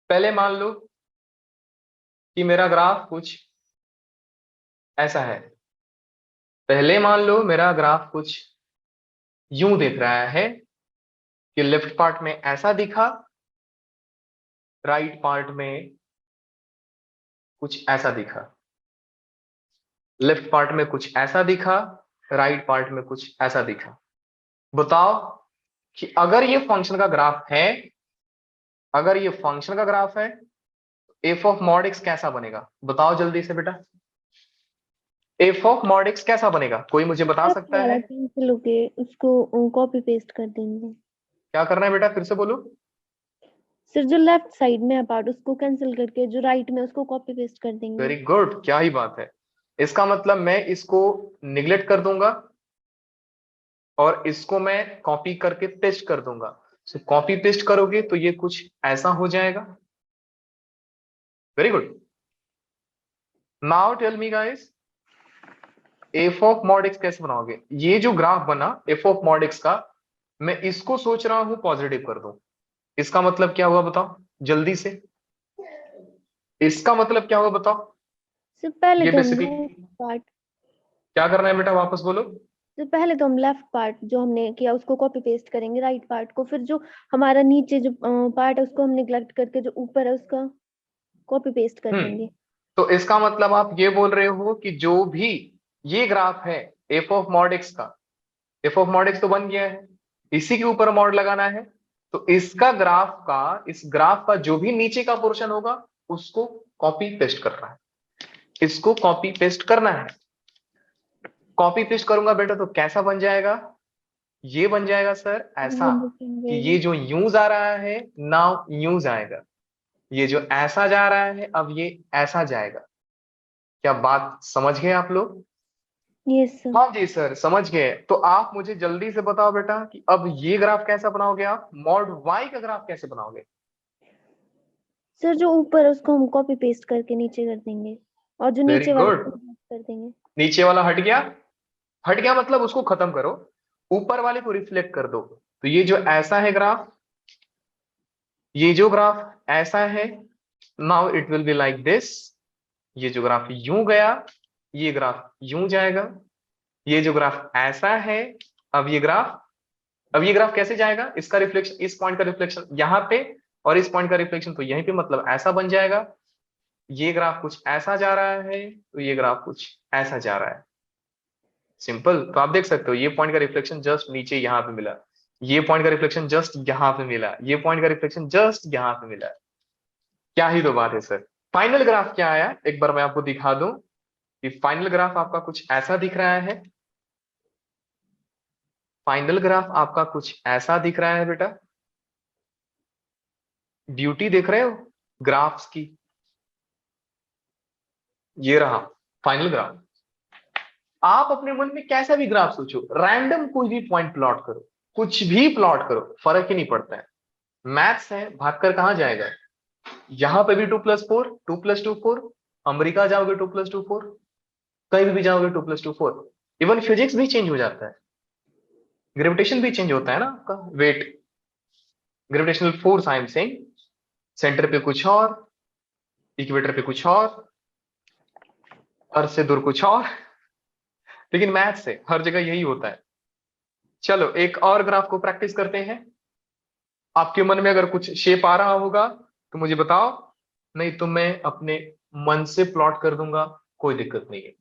पहले मान लो कि मेरा ग्राफ कुछ ऐसा है, पहले मान लो मेरा ग्राफ कुछ यूं दिख रहा है कि लेफ्ट पार्ट में ऐसा दिखा, राइट पार्ट में कुछ ऐसा दिखा, लेफ्ट पार्ट में कुछ ऐसा दिखा, राइट पार्ट में कुछ ऐसा दिखा। बताओ कि अगर ये फंक्शन का ग्राफ है, अगर ये फंक्शन का ग्राफ है, एफ ऑफ मॉड एक्स कैसा बनेगा, बताओ जल्दी से बेटा, एफ ऑफ मॉड एक्स कैसा बनेगा, कोई मुझे बता लेफ्ट सकता वाला है? कैंसिल होके उसको कॉपी पेस्ट कर देंगे। क्या करना है बेटा, फिर से बोलो। सर जो लेफ्ट साइड में है पार्ट उसको कैंसिल करके जो राइट में है, उसको कॉपी पेस्ट कर देंगे। वेरी गुड, क्या ही बात है। इसका मतलब मैं इसको निग्लेक्ट कर दूंगा और इसको मैं कॉपी करके पेस्ट कर दूंगा। सो कॉपी पेस्ट करोगे तो ये कुछ ऐसा हो जाएगा। Very good. Now tell me guys, f of mod x कैसे बनाओगे? ये जो ग्राफ बना एफ ऑफ मॉड एक्स का, मैं इसको सोच रहा हूं पॉजिटिव कर दूं। इसका मतलब क्या हुआ बताओ जल्दी से, इसका मतलब क्या हुआ बताओ? सर पहले ये तो हम बेसिकली लेफ्ट पार्ट क्या करना है बेटा, वापस बोलो। सर पहले तो हम लेफ्ट पार्ट जो हमने किया उसको कॉपी पेस्ट करेंगे राइट पार्ट को, फिर जो हमारा नीचे जो पार्ट है उसको हम निगलेक्ट करके जो ऊपर है उसका कॉपी पेस्ट कर देंगे। तो इसका मतलब आप ये बोल रहे हो कि जो भी ये ग्राफ है एफ ऑफ मॉड एक्स का, एफ ऑफ मॉड एक्स तो बन गया है, इसी के ऊपर मॉड लगाना है, तो इसका ग्राफ का, इस ग्राफ का जो भी नीचे का पोर्शन होगा उसको कॉपी पेस्ट करना है, इसको कॉपी पेस्ट करना है। कॉपी पेस्ट करूंगा बेटा तो कैसा बन जाएगा, ये बन जाएगा सर ऐसा, ये लिखेंगे कि ये जो यूं जा रहा है नाउ यूं जाएगा, ये जो ऐसा जा रहा है अब ये ऐसा जाएगा। क्या बात समझ गए आप लोग? Yes sir. हाँ जी सर समझ गए। तो आप मुझे जल्दी से बताओ बेटा कि अब ये ग्राफ कैसा बनाओगे, आप मॉड वाई का ग्राफ कैसे बनाओगे? सर जो ऊपर है उसको हम कॉपी पेस्ट करके नीचे कर देंगे और जो वेरी नीचे वाला गुड, उसको select कर देंगे। नीचे वाला हट गया, हट गया मतलब उसको खत्म करो, ऊपर वाले को रिफ्लेक्ट कर दो। तो ये जो ऐसा है ग्राफ, ये जो ग्राफ ऐसा है, now it will be like this. ये जो ग्राफ यूं गया, ये ग्राफ यूं जाएगा, ये जो ग्राफ ऐसा है, अब ये ग्राफ, अब ये ग्राफ कैसे जाएगा, इसका रिफ्लेक्शन, इस पॉइंट का रिफ्लेक्शन यहाँ पे और इस पॉइंट का रिफ्लेक्शन तो यहीं पे, मतलब ऐसा बन जाएगा। ये ग्राफ कुछ ऐसा जा रहा है तो ये ग्राफ कुछ ऐसा जा रहा है। सिंपल। तो आप देख सकते हो ये पॉइंट का रिफ्लेक्शन जस्ट नीचे यहाँ पे मिला, ये पॉइंट का रिफ्लेक्शन जस्ट यहाँ पे मिला, ये पॉइंट का रिफ्लेक्शन जस्ट यहाँ पे मिला। क्या ही तो बात है सर। फाइनल ग्राफ क्या आया, एक बार मैं आपको दिखा दूं कि फाइनल ग्राफ आपका कुछ ऐसा दिख रहा है, फाइनल ग्राफ आपका कुछ ऐसा दिख रहा है बेटा। ब्यूटी देख रहे हो ग्राफ्स की, ये रहा फाइनल ग्राफ। आप अपने मन में कैसा भी ग्राफ सोचो, रैंडम कोई भी पॉइंट प्लॉट करो, कुछ भी प्लॉट करो, फर्क ही नहीं पड़ता है। मैथ्स है, भागकर कहां जाएगा, यहां पे भी 2+4, 2+2 4, अमेरिका जाओगे 2+2 4, कहीं भी जाओगे 2+2 4। इवन फिजिक्स भी चेंज हो जाता है, ग्रेविटेशन भी चेंज होता है ना आपका, wait, gravitational force I am saying, centre पे कुछ और, इक्वेटर पे कुछ और, अर्थ से दूर कुछ और, लेकिन मैथ्स से हर जगह यही होता है। चलो एक और ग्राफ को प्रैक्टिस करते हैं। आपके मन में अगर कुछ शेप आ रहा होगा तो मुझे बताओ, नहीं तो मैं अपने मन से प्लॉट कर दूंगा, कोई दिक्कत नहीं है।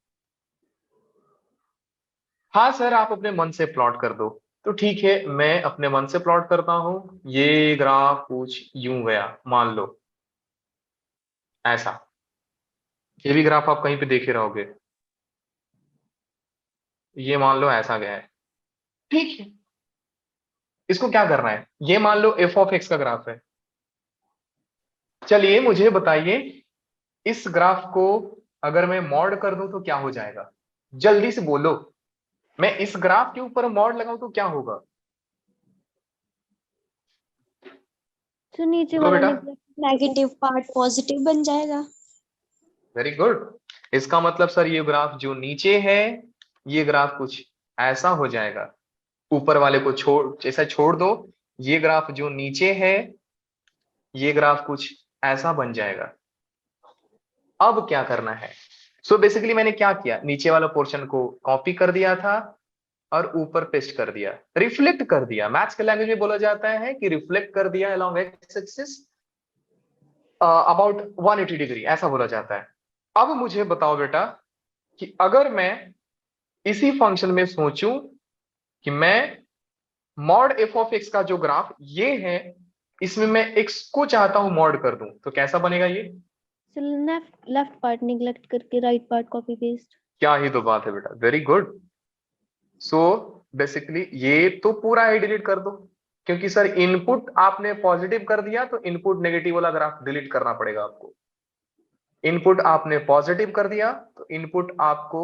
हाँ सर आप अपने मन से प्लॉट कर दो। तो ठीक है, मैं अपने मन से प्लॉट करता हूं। ये ग्राफ कुछ यूं गया, मान लो ऐसा। ये भी ग्राफ आप कहीं पे देखे रहोगे। ये मान लो ऐसा गया है। ठीक है, इसको क्या करना है? ये मान लो एफ ऑफ एक्स का ग्राफ है। चलिए मुझे बताइए, इस ग्राफ को अगर मैं मॉड कर दूं तो क्या हो जाएगा? जल्दी से बोलो। मैं इस ग्राफ के ऊपर मॉड लगाऊं तो क्या होगा? तो नीचे बोलो वाला बेटा। नेगेटिव पार्ट पॉजिटिव बन जाएगा। Very good. इसका मतलब सर ये ग्राफ जो नीचे है, ये ग्राफ कुछ ऐसा हो जाएगा। ऊपर वाले को छोड़, ऐसा छोड़ दो। ये ग्राफ जो नीचे है, ये ग्राफ कुछ ऐसा बन जाएगा। अब क्या करना है? सो बेसिकली मैंने क्या किया, नीचे वाला पोर्शन को कॉपी कर दिया था और ऊपर पेस्ट कर दिया, रिफ्लेक्ट कर दिया। मैथ्स के लैंग्वेज में बोला जाता है कि रिफ्लेक्ट कर दिया along x axis about 180 degree, ऐसा बोला जाता है। अब मुझे बताओ बेटा कि अगर मैं इसी फंक्शन में सोचूं कि मैं मॉड एफ ऑफ एक्स का जो ग्राफ ये है, इसमें मैं एक्स को चाहता हूं मॉड कर दूं, तो कैसा बनेगा ये? लेफ्ट लेफ्ट पार्ट निगलेक्ट करके राइट पार्ट कॉपी पेस्ट। क्या ही तो बात है बेटा, वेरी गुड। सो बेसिकली ये तो पूरा ही डिलीट कर दो, क्योंकि सर इनपुट आपने पॉजिटिव कर दिया तो इनपुट नेगेटिव वाला ग्राफ डिलीट करना पड़ेगा आपको। इनपुट आपने पॉजिटिव कर दिया तो इनपुट आपको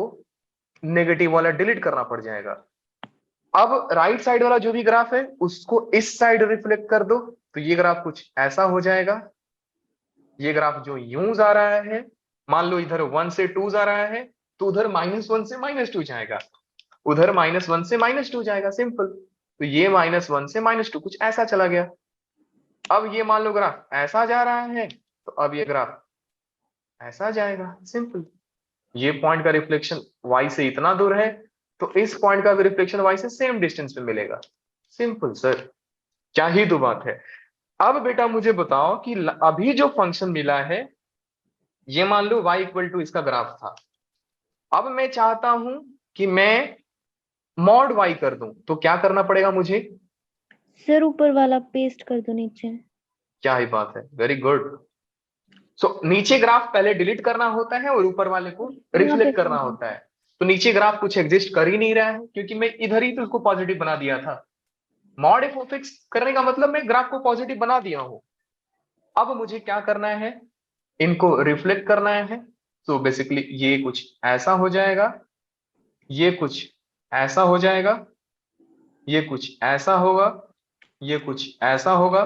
नेगेटिव वाला डिलीट करना पड़ जाएगा। अब राइट साइड वाला जो भी ग्राफ है उसको इस साइड रिफ्लेक्ट कर दो, तो ये ग्राफ कुछ ऐसा हो जाएगा। ये ग्राफ जो यूं जा रहा है, मान लो इधर 1 से 2 जा रहा है, तो उधर -1 से -2 जाएगा, उधर -1 से -2 जाएगा, सिंपल। तो ये -1 से -2 कुछ ऐसा चला गया। अब ये मान लो ग्राफ ऐसा जा रहा है, तो अब ये ग्राफ ऐसा जाएगा, सिंपल। ये पॉइंट का रिफ्लेक्शन y से इतना दूर है, तो इस पॉइंट का भी रिफ्लेक्शन y से सेम डिस्टेंस पे मिलेगा, सिंपल सर। क्या ही तो बात है। अब बेटा मुझे बताओ कि अभी जो फंक्शन मिला है, ये मान लो y इक्वल टू इसका ग्राफ था। अब मैं चाहता हूं कि मैं मॉड y कर दूं, तो क्या करना पड़ेगा मुझे? सर ऊपर वाला पेस्ट कर दो नीचे। क्या ही बात है, वेरी गुड। सो नीचे ग्राफ पहले डिलीट करना होता है और ऊपर वाले को यहाँ पे रिफ्लेक्ट करना होता है। तो नीचे ग्राफ कुछ एग्जिस्ट कर ही नहीं रहा है, क्योंकि मैं इधर ही तो उसको पॉजिटिव बना दिया था। मॉड एफ ऑफ एक्स करने का मतलब मैं ग्राफ को पॉजिटिव बना दिया हूं। अब मुझे क्या करना है? इनको रिफ्लेक्ट करना है। तो बेसिकली ये कुछ ऐसा हो जाएगा, ये कुछ ऐसा हो जाएगा, ये कुछ ऐसा होगा, ये कुछ ऐसा होगा,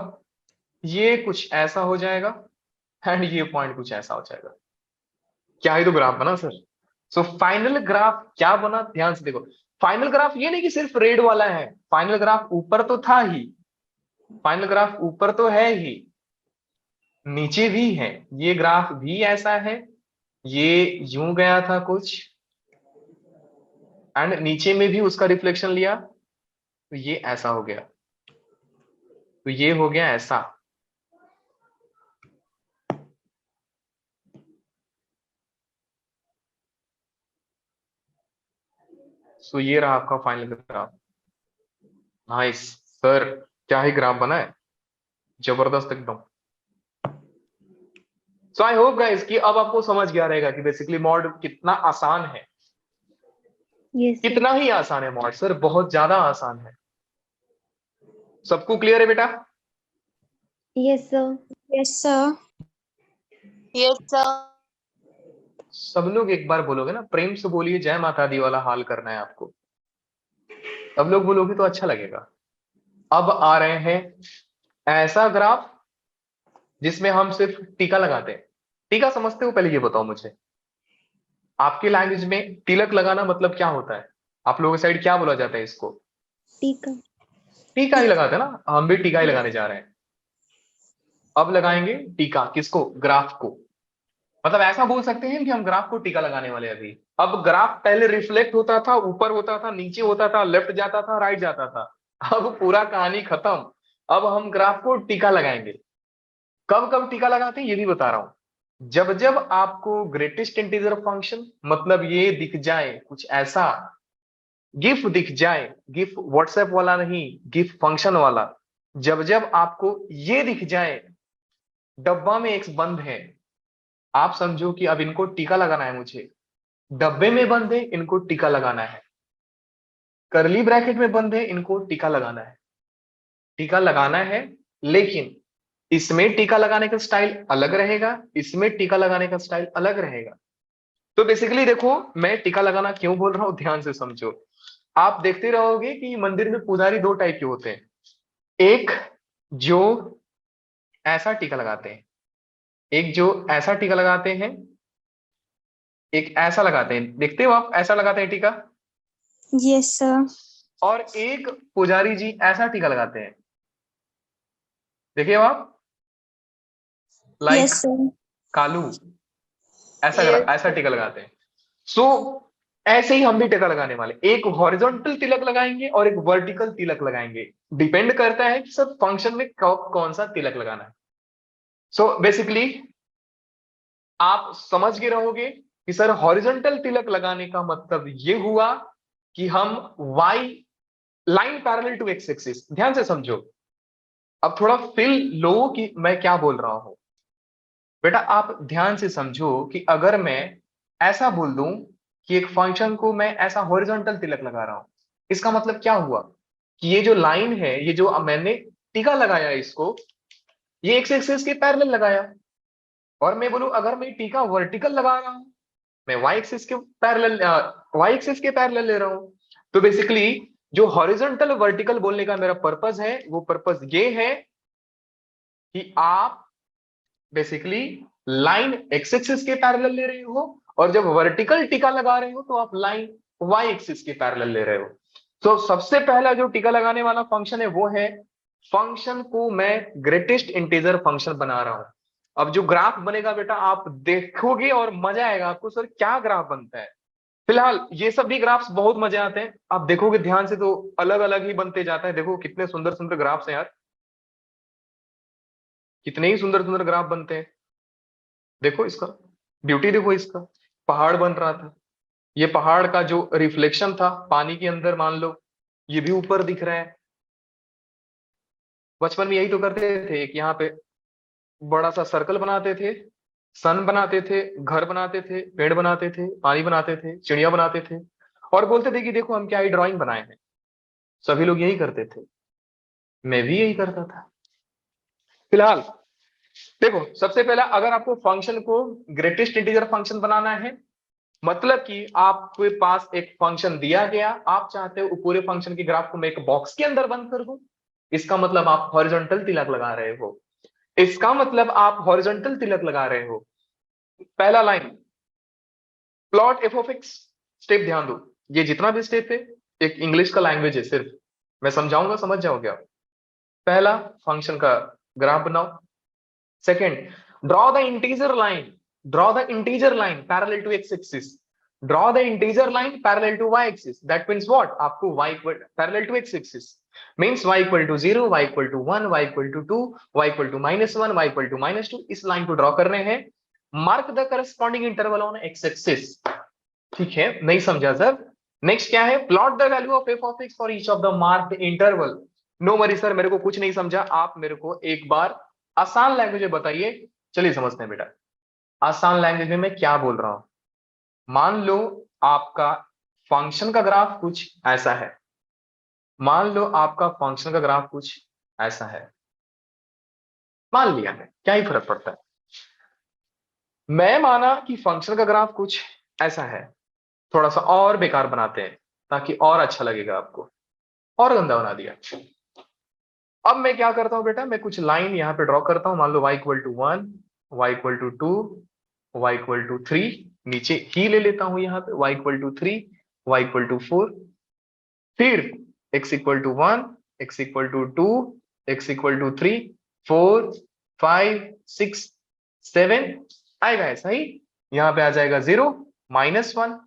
ये कुछ ऐसा हो जाएगा, एंड ये पॉइंट कुछ ऐसा हो जाएगा। क्या ही तो ग्राफ बना सर। सो फाइनल ग्राफ क्या बना, ध्यान से देखो। फाइनल ग्राफ ये नहीं कि सिर्फ रेड वाला है, फाइनल ग्राफ ऊपर तो था ही, फाइनल ग्राफ ऊपर तो है ही, नीचे भी है। ये ग्राफ भी ऐसा है, ये यूं गया था कुछ, एंड नीचे में भी उसका रिफ्लेक्शन लिया तो ये ऐसा हो गया, तो ये हो गया ऐसा। सो ये रहा आपका फाइनल ग्राफ। नाइस सर, क्या ही ग्राफ बना है, जबरदस्त एकदम। सो आई होप गाइस कि अब आपको समझ गया रहेगा कि बेसिकली मॉड कितना आसान है। Yes sir. कितना ही आसान है मॉड सर, बहुत ज्यादा आसान है। सबको क्लियर है बेटा? Yes sir. Yes sir. Yes sir. सब लोग एक बार बोलोगे ना, प्रेम से बोलिए जय माता दी वाला हाल करना है आपको। सब लोग बोलोगे तो अच्छा लगेगा। अब आ रहे हैं ऐसा ग्राफ जिसमें हम सिर्फ टीका लगाते हैं। टीका समझते हो? पहले ये बताओ मुझे, आपके लैंग्वेज में तिलक लगाना मतलब क्या होता है? आप लोगों के साइड क्या बोला जाता है इसको? टीका। टीका ही लगाते हैं ना, हम भी टीका ही लगाने जा रहे हैं। अब लगाएंगे टीका किसको? ग्राफ को। मतलब ऐसा बोल सकते हैं कि हम ग्राफ को टीका लगाने वाले हैं अभी। अब ग्राफ पहले रिफ्लेक्ट होता था, ऊपर होता था, नीचे होता था, लेफ्ट जाता था, राइट जाता था। अब पूरा कहानी खत्म। अब हम ग्राफ को टीका लगाएंगे। कब कब टीका लगाते हैं ये भी बता रहा हूं। जब जब आपको ग्रेटेस्ट इंटीजर फंक्शन, मतलब ये दिख जाए कुछ ऐसा, गिफ दिख जाए, गिफ व्हाट्सएप वाला नहीं, गिफ फंक्शन वाला, जब जब आपको ये दिख जाए डब्बा में एक्स बंद है, आप समझो कि अब इनको टीका लगाना है मुझे। डब्बे में बंद है, इनको टीका लगाना है। करली ब्रैकेट में बंद है, इनको टीका लगाना है। टीका लगाना है, लेकिन इसमें टीका लगाने का स्टाइल अलग रहेगा, इसमें टीका लगाने का स्टाइल अलग रहेगा। तो बेसिकली देखो, मैं टीका लगाना क्यों बोल रहा हूं, ध्यान से समझो। आप देखते रहोगे कि मंदिर में पुजारी दो टाइप के होते हैं। एक जो ऐसा टीका लगाते हैं, एक जो ऐसा टीका लगाते हैं, एक ऐसा लगाते हैं। देखते हो आप, ऐसा लगाते हैं टीका। Yes, sir. और एक पुजारी जी ऐसा टीका लगाते हैं। देखिए आप, लाइक Yes, sir. कालू ऐसा Yes. ऐसा टीका लगाते हैं। सो ऐसे ही हम भी टीका लगाने वाले, एक हॉरिजॉन्टल तिलक लगाएंगे और एक वर्टिकल तिलक लगाएंगे। डिपेंड करता है कि सब फंक्शन में कौन सा तिलक लगाना है। सो बेसिकली आप समझ के रहोगे कि सर हॉरिजॉन्टल तिलक लगाने का मतलब ये हुआ कि हम y line parallel to x axis, ध्यान से समझो। अब थोड़ा फील लो कि मैं क्या बोल रहा हूं। बेटा आप ध्यान से समझो कि अगर मैं ऐसा बोल दूं कि एक फंक्शन को मैं ऐसा हॉरिजॉन्टल तिलक लगा रहा हूं, इसका मतलब क्या हुआ कि ये जो लाइन है, ये जो मैंने टीका लगाया इसको, ये एक्स एक्सिस के पैरेलल लगाया। और मैं बोलूं अगर मैं टीका वर्टिकल लगा रहा हूं, मैं वाई एक्सिस के पैरेलल ले रहा हूं। तो बेसिकली जो हॉरिजॉन्टल वर्टिकल बोलने का मेरा पर्पस है, वो पर्पस ये है कि आप बेसिकली लाइन एक्स एक्सिस के पैरेलल ले रहे हो, और जब वर्टिकल टीका लगा रहे हो तो आप लाइन वाई एक्सिस के पैरेलल ले रहे हो। तो सबसे पहला जो टीका लगाने वाला फंक्शन है वो है, फंक्शन को मैं ग्रेटेस्ट इंटीजर फंक्शन बना रहा हूं। अब जो ग्राफ बनेगा बेटा आप देखोगे और मजा आएगा आपको, सर क्या ग्राफ बनता है। फिलहाल ये सब भी ग्राफ्स बहुत मजे आते हैं, आप देखोगे ध्यान से तो अलग अलग ही बनते जाता है। देखो कितने सुंदर सुंदर ग्राफ्स हैं यार, कितने ही सुंदर सुंदर ग्राफ बनते हैं। देखो इसका ब्यूटी, देखो इसका पहाड़ बन रहा था, ये पहाड़ का जो रिफ्लेक्शन था पानी के अंदर, मान लो ये भी ऊपर दिख रहा है। बचपन में यही तो करते थे कि यहाँ पे बड़ा सा सर्कल बनाते थे, सन बनाते थे, घर बनाते थे, पेड़ बनाते थे, पानी बनाते थे, चिड़िया बनाते थे, और बोलते थे कि देखो हम क्या ही ड्राइंग बनाए हैं। सभी लोग यही करते थे, मैं भी यही करता था। फिलहाल देखो, सबसे पहला अगर आपको फंक्शन को ग्रेटेस्ट इंटीजर फंक्शन बनाना है, मतलब कि आपके पास एक फंक्शन दिया गया, आप चाहते हो पूरे फंक्शन के ग्राफ को मैं एक बॉक्स के अंदर बंद कर दूं, इसका मतलब आप हॉरिजॉन्टल तिलक लगा रहे हो। इसका मतलब आप हॉरिजॉन्टल तिलक लगा रहे हो। पहला line plot F of x, step ध्यान दो, ये जितना भी स्टेप है एक इंग्लिश का लैंग्वेज है, सिर्फ मैं समझाऊंगा समझ जाओगे आप। पहला फंक्शन का ग्राफ बनाओ। Second, draw the integer line, draw the integer line parallel to x axis, draw the integer line parallel to y axis. That means what, आपको y equal parallel to x axis means y equal to 0, y equal to 1, y equal to 2, y equal to -1, y equal to -2। इस line को draw करने हैं। Mark the corresponding interval on x axis. ठीक है, नहीं समझा sir. Next क्या है, plot the value of f of x for each of the marked interval. No worry sir, मेरे को कुछ नहीं समझा, आप मेरे को एक बार आसान लैंग्वेज में बताइए। चलिए समझते हैं बेटा, आसान लैंग्वेज में मैं क्या बोल रहा हूं। मान लो आपका फंक्शन का ग्राफ कुछ ऐसा है, मान लो आपका फंक्शन का ग्राफ कुछ ऐसा है, मान लिया है, क्या ही फर्क पड़ता है। मैं माना कि फंक्शन का ग्राफ कुछ ऐसा है, थोड़ा सा और बेकार बनाते हैं ताकि और अच्छा लगेगा आपको, और गंदा बना दिया। अब मैं क्या करता हूं बेटा, मैं कुछ लाइन यहां पे ड्रॉ करता हूं। मान लो y equal to 1, y equal to 2, y equal to 3, नीचे ही ले लेता हूं यहां पे y equal to 3, y equal to 4, फिर x equal to 1, x equal to 2, x equal to 3, 4, 5, 6, 7 आएगा ऐसा ही। यहां पे आ जाएगा 0, -1,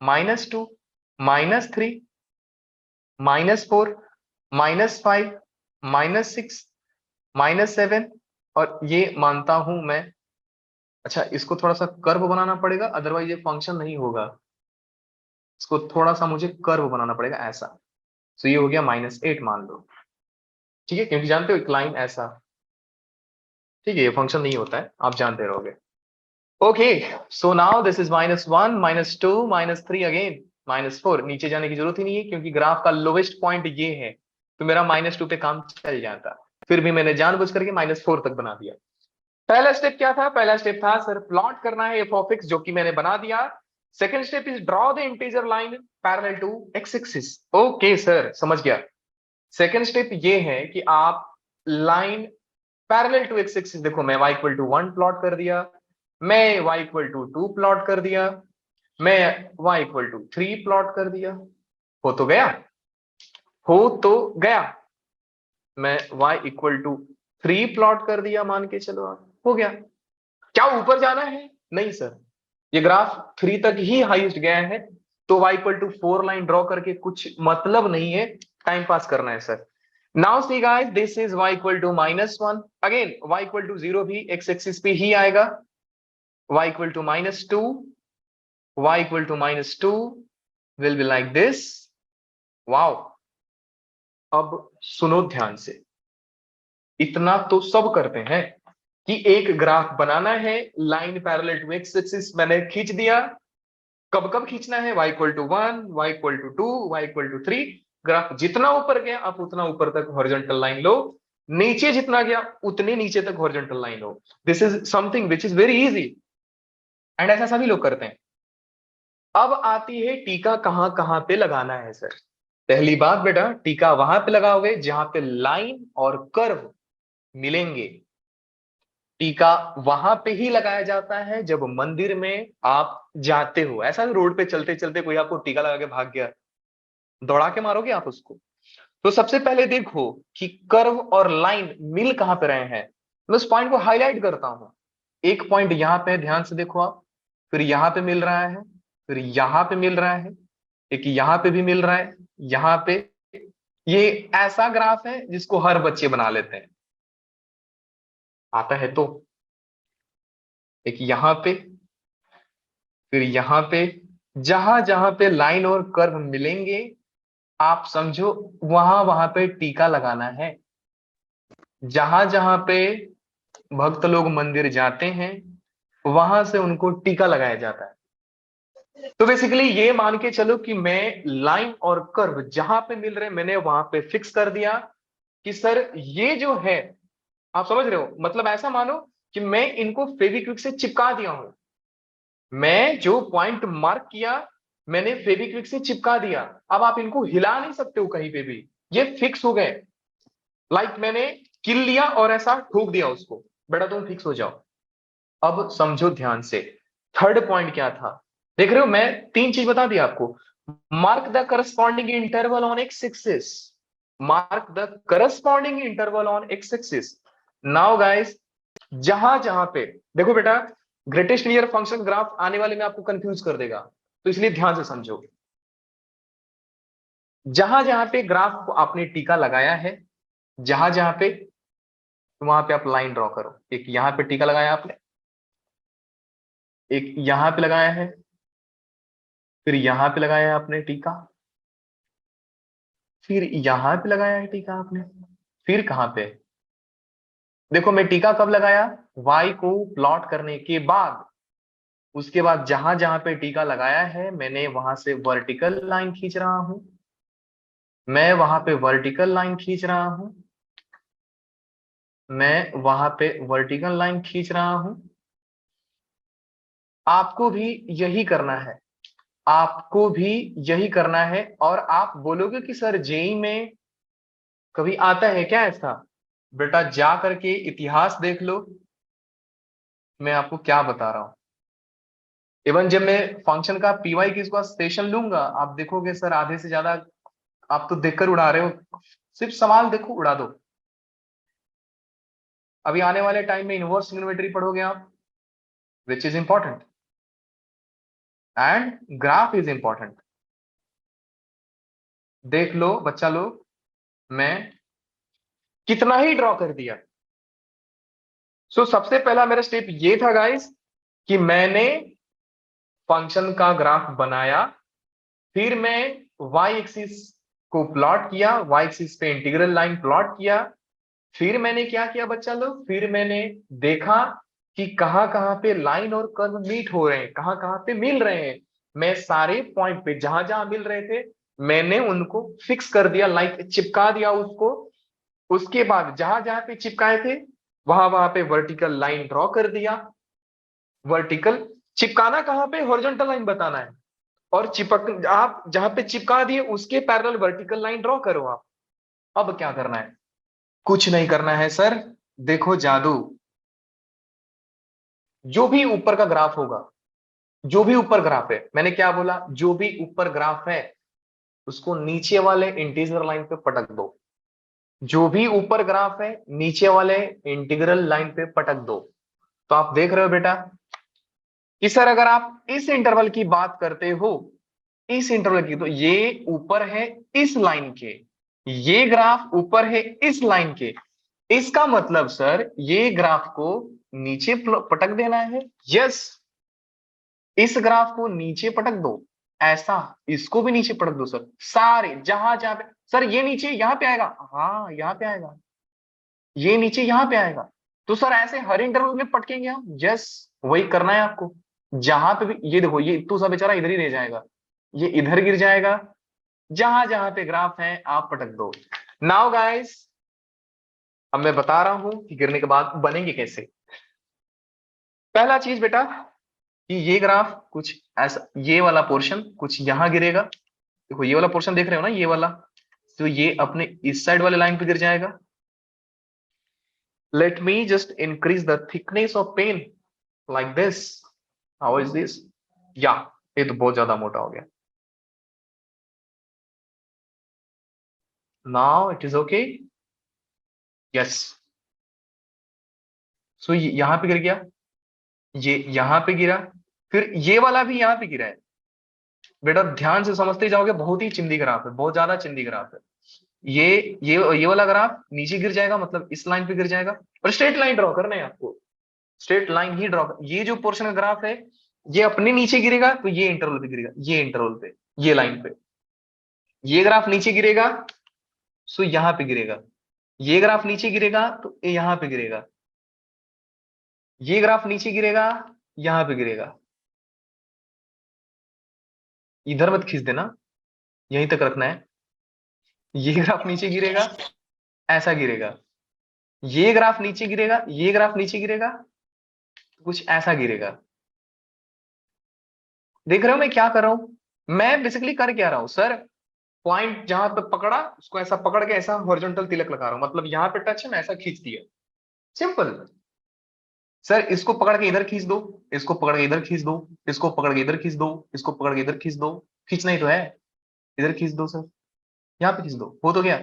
-2, -3, -4, -5, -6, -7, और ये मानता हूं मैं। अच्छा, इसको थोड़ा सा कर्व बनाना पड़ेगा, अदरवाइज ये फंक्शन नहीं होगा। इसको थोड़ा सा मुझे कर्व बनाना पड़ेगा ऐसा। तो ये हो गया -8 मान लो, ठीक है, क्योंकि जानते हो एक लाइन ऐसा, ठीक है, ये फंक्शन नहीं होता है, आप जानते रहोगे। Okay, so now this is -1 -2 -3 again -4। नीचे जाने की जरूरत ही नहीं है क्योंकि ग्राफ का लोवेस्ट पॉइंट ये है, तो मेरा -2 पे काम चल जाता। फिर भी मैंने जानबूझ करके -4 तक बना दिया। पहला स्टेप क्या था? पहला स्टेप था सर प्लॉट करना है एफ ऑफ एक्स, जो कि मैंने बना दिया। Second step is draw the integer line parallel to x axis. Okay sir, समझ गया। सेकंड स्टेप ये है कि आप line parallel to x axis, देखो मैं y इक्वल टू 1 प्लॉट कर दिया, मैं y इक्वल टू 2 प्लॉट कर दिया, मैं y इक्वल टू 3 प्लॉट कर दिया। हो तो गया, हो तो गया। मैं y इक्वल टू 3 प्लॉट कर दिया, मान के चलो आप, हो गया। क्या ऊपर जाना है? नहीं सर, ये ग्राफ 3 तक ही हाईएस्ट गया है, तो y equal to 4 line draw करके कुछ मतलब नहीं है, टाइम पास करना है sir. Now see guys, this is y equal to -1। Again y equal to 0 भी एक्स एक्सिस पे ही आएगा। y equal to -2, y equal to -2 will be like this. Wow, अब सुनो ध्यान से, इतना तो सब करते हैं कि एक ग्राफ बनाना है, line parallel to x axis मैंने खींच दिया। कब कब खींचना है? y equal to 1, y equal to 2, y equal to 3। Graph जितना ऊपर गया आप उतना ऊपर तक हॉरिजॉन्टल लाइन लो, नीचे जितना गया उतने नीचे तक horizontal line low. This is something which is very easy and ऐसा सभी लोग करते हैं। अब आती है टीका कहां कहां पे लगाना है सर। पहली बात बेटा, टीका वहां पे लगाओगे जहां पे लाइन और कर्व मिलेंगे। टीका वहां पे ही लगाया जाता है जब मंदिर में आप जाते हो। ऐसा रोड पे चलते चलते कोई आपको टीका लगा के भाग गया, दौड़ा के मारोगे आप उसको? तो सबसे पहले देखो कि कर्व और लाइन मिल कहां पे रहे हैं। मैं उस पॉइंट को हाईलाइट करता हूं। एक पॉइंट यहां पे, ध्यान से देखो आप, फिर यहां पे मिल रहा है, फिर यहां पे मिल रहा है, एक यहां पे भी मिल रहा है, यहां पे। ये ऐसा ग्राफ है जिसको हर बच्चे बना लेते हैं, आता है तो। एक यहां पे, फिर यहां पे, जहां जहां पे लाइन और कर्व मिलेंगे आप समझो वहां वहां पे टीका लगाना है। जहां जहां पे भक्त लोग मंदिर जाते हैं वहां से उनको टीका लगाया जाता है। तो बेसिकली ये मान के चलो कि मैं लाइन और कर्व जहां पे मिल रहे मैंने वहां पे फिक्स कर दिया कि सर ये जो है, आप समझ रहे हो, मतलब ऐसा मानो कि मैं इनको फेविक्विक से चिपका दिया हूं। मैं जो पॉइंट मार्क किया मैंने फेविक्विक से चिपका दिया। अब आप इनको हिला नहीं सकते हो कहीं पे भी, ये फिक्स हो गए। लाइक मैंने किल लिया और ऐसा ठोक दिया उसको, बेटा तुम फिक्स हो जाओ। अब समझो ध्यान से, थर्ड पॉइंट क्या था? देख रहे हो, मैं 3 चीज बता दिया आपको। Mark the corresponding interval on x axis, mark the corresponding interval on x axis. Now guys, जहां जहां पे देखो बेटा, ग्रेटेस्ट लीनियर फंक्शन ग्राफ आने वाले में आपको कंफ्यूज कर देगा, तो इसलिए ध्यान से समझो। जहां जहां पे ग्राफ को आपने टीका लगाया है, जहां जहां पे, वहां पे आप लाइन ड्रॉ करो। एक यहां पे टीका लगाया आपने, एक यहां पे लगाया है, फिर यहां पे लगाया है आपने टीका, फिर यहां पे लगाया है टीका आपने, फिर कहां पे? देखो मैं टीका कब लगाया? y को प्लॉट करने के बाद। उसके बाद जहां जहां पे टीका लगाया है मैंने वहां से वर्टिकल लाइन खींच रहा हूं, मैं वहां पे वर्टिकल लाइन खींच रहा हूं, मैं वहां पे वर्टिकल लाइन खींच रहा हूं। आपको भी यही करना है, आपको भी यही करना है। और आप बोलोगे कि सर जेई में कभी आता है क्या ऐसा? बेटा जा करके इतिहास देख लो, मैं आपको क्या बता रहा हूं। इवन जब मैं फंक्शन का पीवाई की इसका सेशन लूंगा, आप देखोगे सर आधे से ज्यादा आप तो देखकर उड़ा रहे हो, सिर्फ सवाल देखो उड़ा दो। अभी आने वाले टाइम में इनवर्स ट्रिग्नोमेट्री पढ़ोगे आप, which is important, and graph is important. देख लो बच्चा लोग, मैं कितना ही ड्रॉ कर दिया। सो सबसे पहला मेरा स्टेप ये था गाइस कि मैंने फंक्शन का ग्राफ बनाया, फिर मैं y एक्सिस को प्लॉट किया, y एक्सिस पे इंटीग्रल लाइन प्लॉट किया। फिर मैंने क्या किया बच्चा लोग, फिर मैंने देखा कि कहां कहां पे लाइन और कर्व मीट हो रहे हैं, कहां कहां पे मिल रहे हैं। मैं सारे पॉइंट पे जहां जहां मिल रहे थे मैंने उनको फिक्स कर दिया, लाइक चिपका दिया उसको। उसके बाद जहां जहां पे चिपकाए थे वहां वहां पे वर्टिकल लाइन ड्रॉ कर दिया। वर्टिकल चिपकाना कहां पे, हॉरिजॉन्टल लाइन बताना है, और चिपक आप जहां पे चिपका दिए उसके पैरेलल वर्टिकल लाइन ड्रॉ करो आप। अब क्या करना है, कुछ नहीं करना है सर, देखो जादू। जो भी ऊपर का ग्राफ होगा, जो भी ऊपर ग्राफ है, मैंने क्या बोला, जो भी ऊपर ग्राफ है उसको नीचे वाले इंटीजर लाइन पे पटक दो। जो भी ऊपर ग्राफ है नीचे वाले इंटीग्रल लाइन पे पटक दो। तो आप देख रहे हो बेटा कि सर अगर आप इस इंटरवल की बात करते हो, इस इंटरवल की, तो ये ऊपर है इस लाइन के, ये ग्राफ ऊपर है इस लाइन के। इसका मतलब सर ये ग्राफ को नीचे पटक देना है। यस, इस ग्राफ को नीचे पटक दो, ऐसा इसको भी नीचे पटक दो सर, सारे जहां जहां पे। सर ये नीचे यहां पे आएगा, हाँ यहां पे आएगा, ये नीचे यहां पे आएगा। तो सर ऐसे हर इंटरवल में पटकेंगे हम। यस, वही करना है आपको। जहां पे भी ये देखो, ये इत्तू सा बेचारा इधर ही रह जाएगा, ये इधर गिर जाएगा। जहां जहां पे ग्राफ है आप पटक दो। नाउ गाइस, अब मैं बता रहा हूं कि गिरने के बाद बनेंगे कैसे। पहला चीज बेटा कि ये ग्राफ कुछ ऐसा, ये वाला पोर्शन कुछ यहां गिरेगा। देखो ये वाला पोर्शन देख रहे हो ना, ये वाला, तो ये अपने इस साइड वाले लाइन पे गिर जाएगा। Let me just increase the thickness of pen like this. How is this? या ये तो बहुत ज्यादा मोटा हो गया। Now it is okay. Yes, so यहां पे गिर गया, ये यहां पे गिरा, फिर ये वाला भी यहां पे गिरा है। बेटा ध्यान से समझते जाओगे, बहुत ही चिंदी ग्राफ है, बहुत ज्यादा चिंदी ग्राफ है। ये वाला ग्राफ नीचे गिर जाएगा, मतलब इस लाइन पे गिर जाएगा। और स्ट्रेट लाइन ड्रॉ करना है आपको, स्ट्रेट लाइन ही ड्रॉ। ये जो पोर्शन का ग्राफ है ये अपने नीचे गिरेगा तो ये इंटरवल पे गिरेगा, ये इंटरवल पे, ये लाइन पे। ये ग्राफ नीचे गिरेगा सो यहां पे गिरेगा, ये ग्राफ नीचे गिरेगा तो ये यहां पे गिरेगा, ये ग्राफ नीचे गिरेगा यहां पे गिरेगा। इधर मत खींच देना, यहीं तक रखना है। ये ग्राफ नीचे गिरेगा, ऐसा गिरेगा। ये ग्राफ नीचे गिरेगा, ये ग्राफ नीचे गिरेगा, कुछ ऐसा गिरेगा। देख रहे हो मैं क्या कर रहा हूं? मैं बेसिकली कर क्या रहा हूं सर, पॉइंट जहां पे पकड़ा उसको ऐसा पकड़ के ऐसा हॉरिजॉन्टल तिलक लगा रहा हूं, मतलब यहां पे टच है मैं ऐसा खींच दिया। सिंपल। सर इसको पकड़ के इधर खींच दो, इसको पकड़ के इधर खींच दो, इसको पकड़ के इधर खींच दो, इसको पकड़ के इधर खींच दो। खींचना ही तो है, इधर खींच दो सर, यहां पे खींच दो, हो तो गया।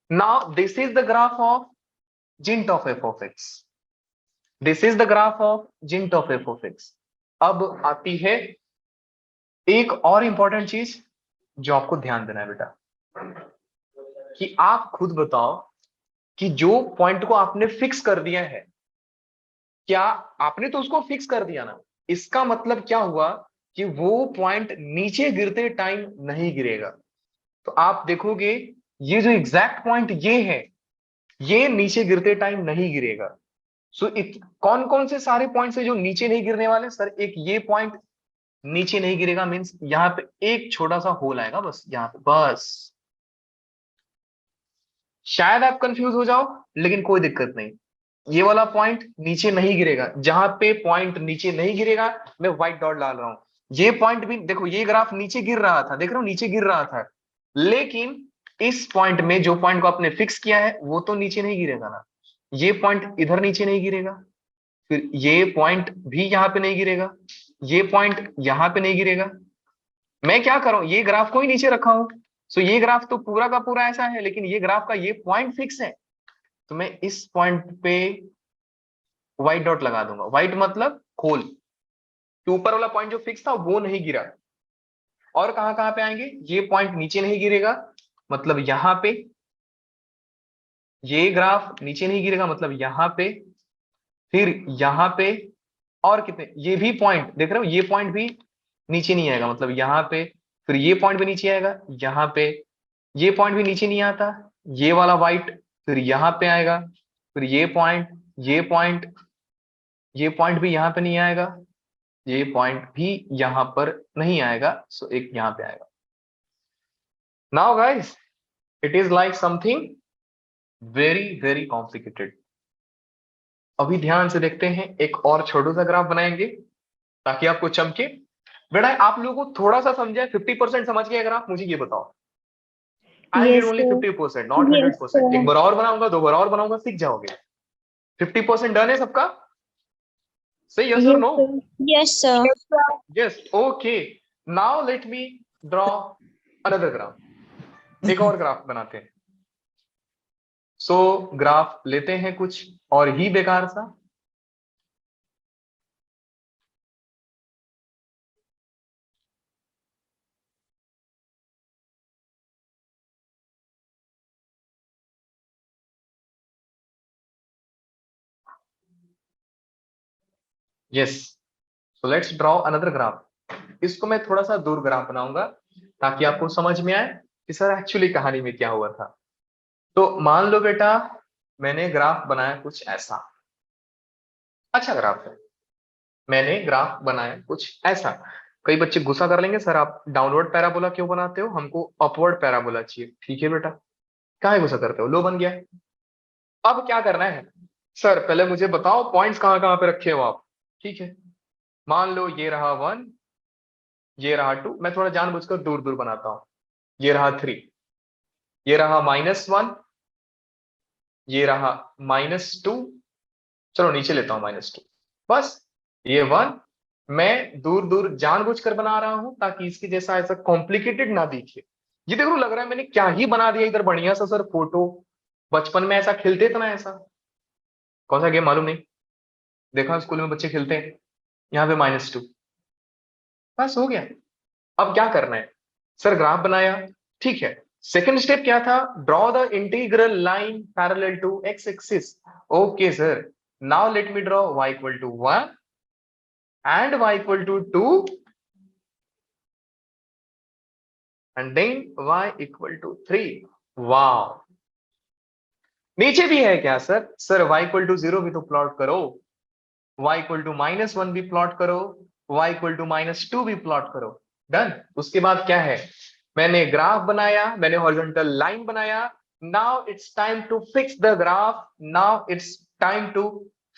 Now this is the graph of GINT of f of x. This is the graph of GINT of f of x. अब आती है एक और इंपॉर्टेंट चीज जो आपको ध्यान देना है बेटा, कि आप खुद बताओ कि जो पॉइंट को आपने फिक्स कर दिया है, क्या आपने तो उसको फिक्स कर दिया ना, इसका मतलब क्या हुआ कि वो पॉइंट नीचे गिरते टाइम नहीं गिरेगा। तो आप देखोगे ये जो एग्जैक्ट पॉइंट ये है, ये नीचे गिरते टाइम नहीं गिरेगा। सो कौन कौन से सारे पॉइंट्स है जो नीचे नहीं गिरने वाले सर? एक ये पॉइंट नीचे नहीं गिरेगा, मींस यहां पे एक छोटा सा होल आएगा बस, यहां पे बस। शायद आप कंफ्यूज हो जाओ लेकिन कोई दिक्कत नहीं, ये वाला पॉइंट नीचे नहीं गिरेगा। जहां पे पॉइंट नीचे नहीं गिरेगा मैं व्हाइट डॉट डाल रहा हूं। ये पॉइंट भी देखो, ये ग्राफ नीचे गिर रहा था, देख रहे हो नीचे गिर रहा था, लेकिन इस पॉइंट में जो पॉइंट को आपने फिक्स किया है वो तो नीचे नहीं गिरेगा ना। ये पॉइंट इधर नीचे नहीं गिरेगा, फिर ये पॉइंट भी यहां पे नहीं गिरेगा, ये पॉइंट यहां पे नहीं गिरेगा। मैं क्या कर रहा हूं, ये ग्राफ को ही नीचे रखा हूं। सो ये ग्राफ तो पूरा का पूरा ऐसा है, लेकिन ये ग्राफ का ये पॉइंट फिक्स है, तो मैं इस पॉइंट पे व्हाइट डॉट लगा दूंगा। व्हाइट मतलब खोल, कि ऊपर वाला पॉइंट जो फिक्स था वो नहीं गिरा। और कहां कहां पे आएंगे, ये पॉइंट नीचे नहीं गिरेगा मतलब यहां पे, ये ग्राफ नीचे नहीं गिरेगा मतलब यहां पे, फिर यहां पे, और कितने, ये भी पॉइंट देख रहे हो, ये पॉइंट भी नीचे नहीं आएगा मतलब यहां पे, फिर ये पॉइंट भी नीचे आएगा यहाँ पे, ये पॉइंट भी नीचे नहीं आता, ये वाला व्हाइट फिर यहाँ पे आएगा, फिर ये पॉइंट, ये पॉइंट, ये पॉइंट भी यहाँ पे नहीं आएगा, ये पॉइंट भी यहाँ पर नहीं आएगा, सो एक यहाँ पे आएगा। Now guys it is like something very very complicated. अभी ध्यान से देखते हैं, एक और छोटा सा ग्राफ बनाएंगे ताकि आपको चमके। बेटा आप लोगों को थोड़ा सा समझे, 50% समझ गए अगर आप मुझे ये बताओ। I need Yes, only sir. 50%, not Yes, 100%। एक sir. बार और बनाऊंगा, 2 बार और बनाऊंगा, सीख जाओगे। 50% डन है सबका? से यस और Yes, no? sir. Yes, sir. Yes, okay. Now let me draw another graph, एक और ग्राफ बनाते हैं। सो ग्राफ लेते हैं कुछ और ही बेकार सा। Yes, so let's draw another graph. इसको मैं थोड़ा सा दूर ग्राफ बनाऊंगा ताकि आपको समझ में आए कि सर एक्चुअली कहानी में क्या हुआ था। तो मान लो बेटा मैंने ग्राफ बनाया कुछ ऐसा, अच्छा ग्राफ है, मैंने ग्राफ बनाया कुछ ऐसा। कई बच्चे गुस्सा कर लेंगे, सर आप डाउनवर्ड पैराबोला क्यों बनाते हो, हमको अपवर्ड पैराबोला चाहिए। ठीक है बेटा, काहे गुस्सा करते हो, लो बन गया। अब क्या करना है, सर पहले मुझे बताओ पॉइंट्स कहाँ कहाँ पे रखे हो आप। ठीक है, मान लो ये रहा 1, ये रहा 2, मैं थोड़ा जानबूझकर दूर दूर बनाता हूं, ये रहा 3, ये रहा -1, ये रहा -2, चलो नीचे लेता हूं -2, बस ये 1 मैं दूर दूर जानबूझकर बना रहा हूं ताकि इसके जैसा ऐसा कॉम्प्लिकेटेड ना दिखे। ये देखो लग रहा है मैंने क्या ही बना दिया इधर बढ़िया सा सर फोटो। बचपन में ऐसा खेलते थे ना, ऐसा कौन सा गेम मालूम नहीं, देखा स्कूल में बच्चे खेलते हैं, यहाँ पे -2, बस हो गया। अब क्या करना है, सर ग्राफ बनाया, ठीक है, सेकंड स्टेप क्या था, draw the integral line parallel to x axis. Okay sir, now let me draw y equal to 1 and y equal to 2 and then y equal to 3। वाह, नीचे भी है क्या sir, sir y equal to 0 भी तो plot करो, y equal to -1 भी plot करो, y इक्वल टू -2 भी प्लॉट करो। डन। उसके बाद क्या है, मैंने ग्राफ बनाया, मैंने हॉरिजॉन्टल लाइन बनाया। Now it's time to fix the graph, now it's time to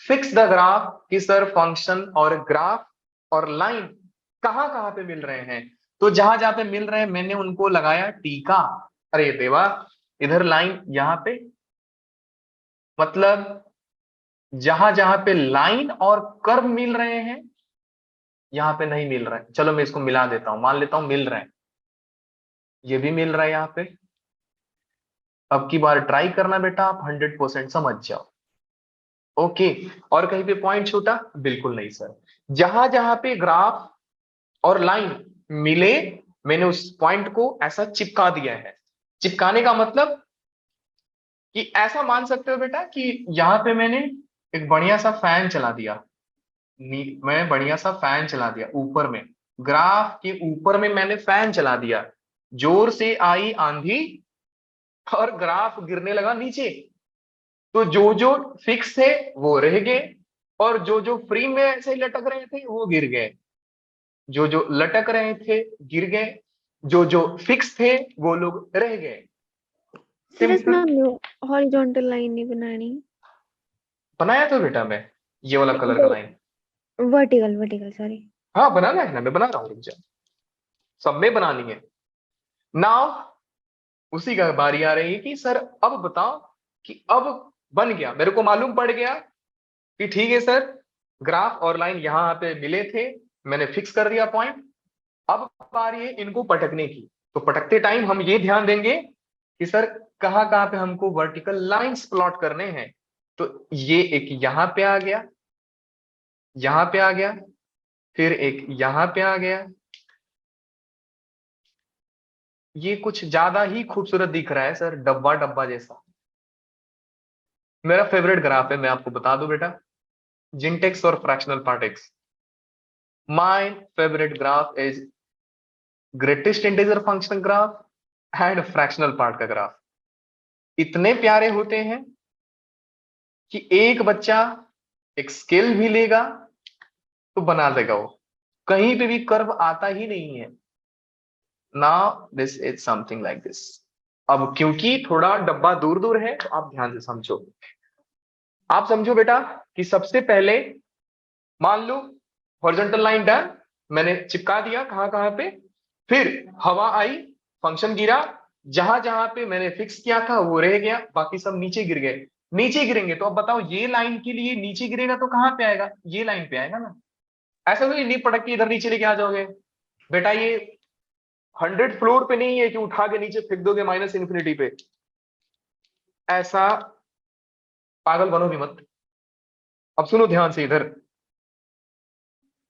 fix the graph कि सर फंक्शन और ग्राफ और लाइन कहां कहां पे मिल रहे हैं। तो जहां जहां पे मिल रहे हैं मैंने उनको लगाया टीका। अरे देवा, इधर लाइन यहाँ पे, मतलब जहां जहां पे लाइन और कर्व मिल रहे हैं यहाँ पे नहीं मिल रहा है, चलो मैं इसको मिला देता हूं, मान लेता हूं मिल रहा है, ये भी मिल रहा है यहाँ पे। अब की बार ट्राई करना बेटा, आप 100% समझ जाओ। ओके, और कहीं पे पॉइंट छूटा, बिल्कुल नहीं सर। जहां जहां पे ग्राफ और लाइन मिले मैंने उस पॉइंट को ऐसा चिपका दिया है। चिपकाने का मतलब कि ऐसा मान सकते हो बेटा कि यहाँ पे मैंने एक बढ़िया सा फैन चला दिया, मैं बढ़िया सा फैन चला दिया ऊपर में, ग्राफ के ऊपर में मैंने फैन चला दिया, जोर से आई आंधी और ग्राफ गिरने लगा नीचे। तो जो जो फिक्स थे वो रह गए और जो जो फ्री में ऐसे लटक रहे थे वो गिर गए, जो जो लटक रहे थे गिर गए, जो जो फिक्स थे वो लोग रह गए। सर इसमें सिंपल। हमें हॉरिजॉन्टल लाइन नहीं बनानी, बनाया तो बेटा मैं ये वाला कलर का लाइन, वर्टिकल वर्टिकल सॉरी। हाँ बनाना है ना, मैं बना रहा हूँ, रुक जा, सब में बनानी है। नाउ उसी का बारी आ रही है कि सर अब बताओ कि अब बन गया, मेरे को मालूम पड़ गया कि ठीक है सर ग्राफ और लाइन यहाँ पे मिले थे, मैंने फिक्स कर दिया पॉइंट। अब बारी है इनको पटकने की, तो पटकते टाइम हम ये ध्यान देंगे कि सर कहाँ कहाँ पे हमको वर्टिकल लाइंस प्लॉट करने हैं। तो ये एक यहाँ पे आ गया, यहाँ पे आ गया, फिर एक यहाँ पे आ गया। ये कुछ ज्यादा ही खूबसूरत दिख रहा है सर, डब्बा डब्बा जैसा। मेरा फेवरेट ग्राफ है, मैं आपको बता दूं बेटा, जिंटेक्स और fractional part x. My favourite graph is greatest integer function graph and fractional part का ग्राफ इतने प्यारे होते हैं कि एक बच्चा एक स्केल भी लेगा तो बना देगा, वो कहीं पे भी कर्व आता ही नहीं है। Now this is something like this. अब क्योंकि थोड़ा डब्बा दूर दूर है तो आप ध्यान से समझो। आप समझो बेटा कि सबसे पहले मान लो हॉरिजॉन्टल लाइन डन, मैंने चिपका दिया कहां कहां पे, फिर हवा आई, फंक्शन गिरा, जहां जहां पे मैंने फिक्स किया था वो रह गया, बाकी सब नीचे गिर गए। नीचे गिरेंगे तो अब बताओ ये लाइन के लिए नीचे गिरेगा तो कहां पे आएगा, ये लाइन पे आएगा ना। ऐसा तो नहीं पटक के इधर नीचे लेके आ जाओगे बेटा, ये 100 फ्लोर पे नहीं है कि उठा के नीचे फेंक दोगे माइनस इन्फिनिटी पे, ऐसा पागल बनो भी मत। अब सुनो ध्यान से इधर,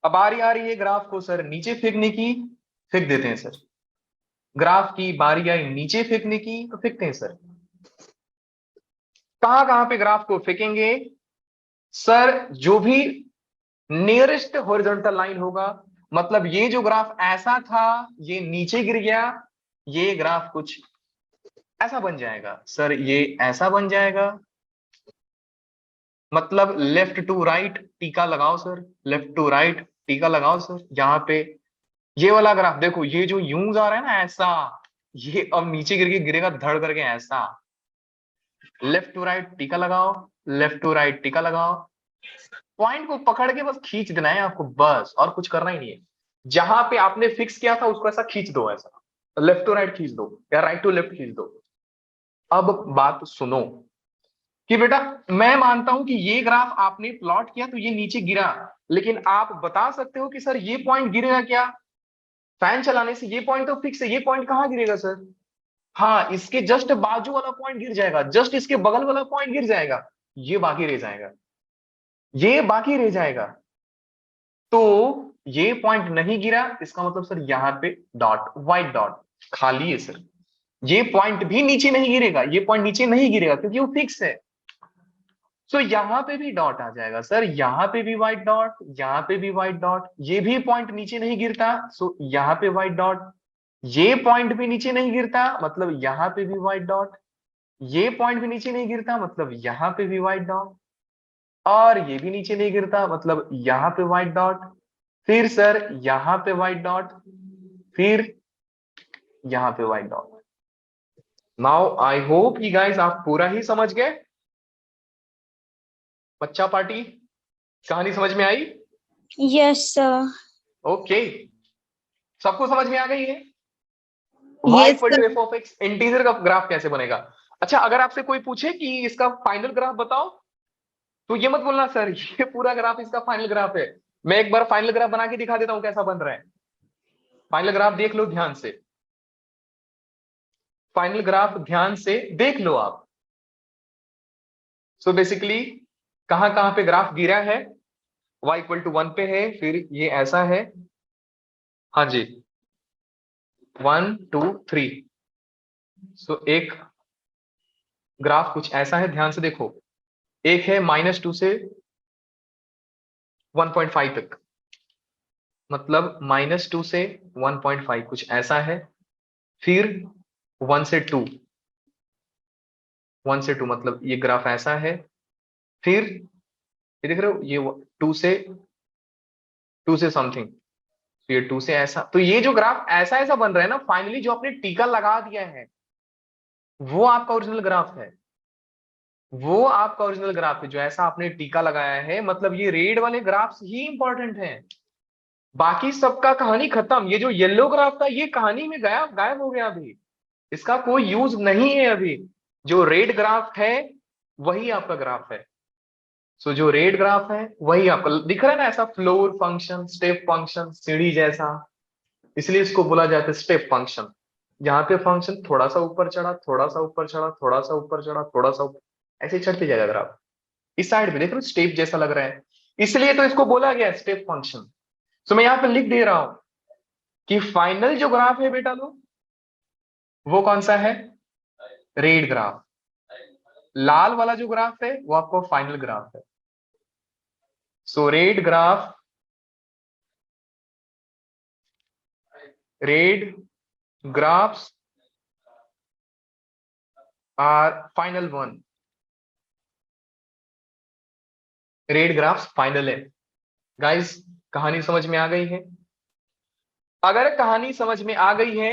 अब बारी आ रही है ग्राफ को सर नीचे फेंकने की, फेंक देते हैं सर। ग्राफ की बारी आई नीचे फेंकने की तो फेंकते हैं सर। कहां कहां पे ग्राफ को फेंकेंगे सर, जो भी नियरेस्ट हॉरिजॉन्टल लाइन होगा, मतलब ये जो ग्राफ ऐसा था ये नीचे गिर गया, ये ग्राफ कुछ ऐसा बन जाएगा सर, ये ऐसा बन जाएगा, मतलब लेफ्ट टू राइट टीका लगाओ सर, लेफ्ट टू राइट टीका लगाओ सर। यहां पे ये वाला ग्राफ देखो, ये जो यूं जा रहा है ना ऐसा, ये अब नीचे गिर के गिरेगा धड़ करके ऐसा। लेफ्ट टू राइट टीका लगाओ, लेफ्ट टू राइट टीका लगाओ, पॉइंट को पकड़ के बस खींच देना है आपको, बस और कुछ करना ही नहीं है। जहां पे आपने फिक्स किया था उसको ऐसा खींच दो, ऐसा लेफ्ट टू राइट खींच दो या राइट टू लेफ्ट खींच दो। अब बात सुनो कि बेटा मैं मानता हूं कि ये ग्राफ आपने प्लॉट किया तो ये नीचे गिरा, लेकिन आप बता सकते हो कि सर ये पॉइंट गिरेगा क्या, फैन चलाने से ये पॉइंट तो फिक्स है, ये पॉइंट कहां गिरेगा सर, हाँ इसके जस्ट बाजू वाला पॉइंट गिर जाएगा, जस्ट इसके बगल वाला पॉइंट गिर जाएगा, ये बाकी रह जाएगा, ये बाकी रह जाएगा। तो ये पॉइंट नहीं गिरा, इसका मतलब सर यहाँ पे डॉट, व्हाइट डॉट खाली है सर। ये पॉइंट भी नीचे नहीं गिरेगा, ये पॉइंट नीचे नहीं गिरेगा क्योंकि वो फिक्स है। सो यहां पे भी डॉट आ जाएगा सर, यहां पे भी व्हाइट डॉट, यहां पे भी व्हाइट डॉट, ये भी पॉइंट नीचे नहीं गिरता, सो यहां पे व्हाइट डॉट, ये पॉइंट भी नीचे नहीं गिरता मतलब यहां पे भी व्हाइट डॉट, ये पॉइंट भी नीचे नहीं गिरता मतलब यहां पे भी व्हाइट डॉट, और ये भी नीचे नहीं गिरता मतलब यहां पे व्हाइट डॉट, फिर सर यहां पे व्हाइट डॉट, फिर यहां पे white dot. Now I hope you guys आप पूरा ही समझ गए। बच्चा पार्टी कहानी समझ में आई? Yes, sir. ओके, सबको समझ में आ गई है? y Yes, equal sir. To F of x integer का ग्राफ कैसे बनेगा। अच्छा अगर आपसे कोई पूछे कि इसका फाइनल ग्राफ बताओ, तो ये मत बोलना सर ये पूरा ग्राफ इसका फाइनल ग्राफ है। मैं एक बार फाइनल ग्राफ बना के दिखा देता हूं कैसा बन रहा है। फाइनल ग्राफ देख लो ध्यान से, फाइनल ग्राफ ध्यान से देख लो आप। सो बेसिकली कहां कहां पे ग्राफ गिरा है, y इक्वल टू 1 पे है, फिर ये ऐसा है, हाँ जी 1 2 3। सो एक ग्राफ कुछ ऐसा है, ध्यान से देखो, एक है -2 से 1.5 तक, मतलब -2 से 1.5 कुछ ऐसा है, फिर 1 से 2, 1 से 2 मतलब ये ग्राफ ऐसा है, फिर ये देख रहे हो ये 2 से समथिंग, तो ये 2 से ऐसा, तो ये जो ग्राफ ऐसा ऐसा बन रहा है ना, फाइनली जो आपने टीका लगा दिया है वो आपका ओरिजिनल ग्राफ है, वो आपका ओरिजिनल ग्राफ है जो ऐसा आपने टीका लगाया है, मतलब ये रेड वाले ग्राफ्स ही इंपॉर्टेंट हैं, बाकी सबका कहानी खत्म। ये जो येलो ग्राफ था ये कहानी में गायब गायब हो गया, अभी इसका कोई यूज नहीं है। अभी जो रेड ग्राफ है वही आपका ग्राफ है। सो जो रेड ग्राफ है वही आपका दिख रहा है ना, ऐसा फ्लोर फंक्शन, स्टेप फंक्शन, सीढ़ी जैसा, इसलिए इसको बोला जाता है स्टेप फंक्शन। यहाँ पे फंक्शन थोड़ा सा ऊपर चढ़ा, थोड़ा सा ऊपर चढ़ा, थोड़ा सा ऊपर चढ़ा, थोड़ा सा ऐसे चढ़ते जाएगा ग्राफ। इस साइड पे देख रहे हो स्टेप जैसा लग रहा है, इसलिए तो इसको बोला गया स्टेप फंक्शन। तो मैं यहाँ पे लिख दे रहा हूं कि फाइनल जो ग्राफ है बेटा लोग, वो कौन सा है, रेड ग्राफ। लाल वाला जो ग्राफ है वो आपको फाइनल ग्राफ है। So red graph Read graphs are final one. Read graphs final है. Guys, कहानी समझ में आ गई है? अगर कहानी समझ में आ गई है,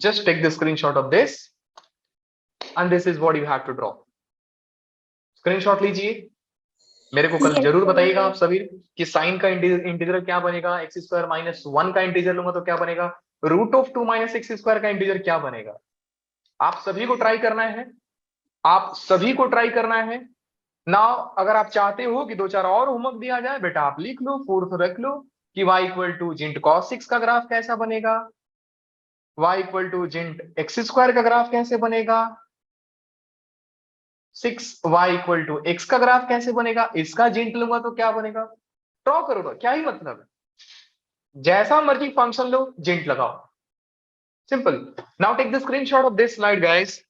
just take the screenshot of this and this is what you have to draw. Screenshot लीजिए. मेरे को कल Yes, जरूर sir. बताइएगा आप सभी कि साइन का इंटीजर क्या बनेगा, एक्स स्क्वायर माइनस 1 का इंटीजर लूंगा तो क्या बनेगा, root of 2 minus x square का इंटीजर क्या बनेगा. आप सभी को ट्राई करना है, आप सभी को ट्राई करना है ना. अगर आप चाहते हो कि 2-4 और होमवर्क दिया जाए, बेटा आप लिख लो, फोर्थ रख लो कि y equal to GINT cos 6 का ग्राफ कैसा बनेगा, y equal to GINT x square का ग्राफ कैसे बनेगा, 6y इक्वल टू एक्स का ग्राफ कैसे बनेगा, इसका जिंट लूंगा तो क्या बनेगा. ड्रॉ करो ना, क्या ही मतलब है. जैसा मर्जी फंक्शन लो, जिंट लगाओ. Simple. Now take the screenshot of this slide guys.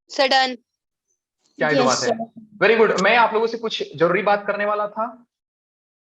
Sir, done. क्या ही तो Yes, बात है. sir. Very good. मैं आप लोगों से कुछ जरूरी बात करने वाला था.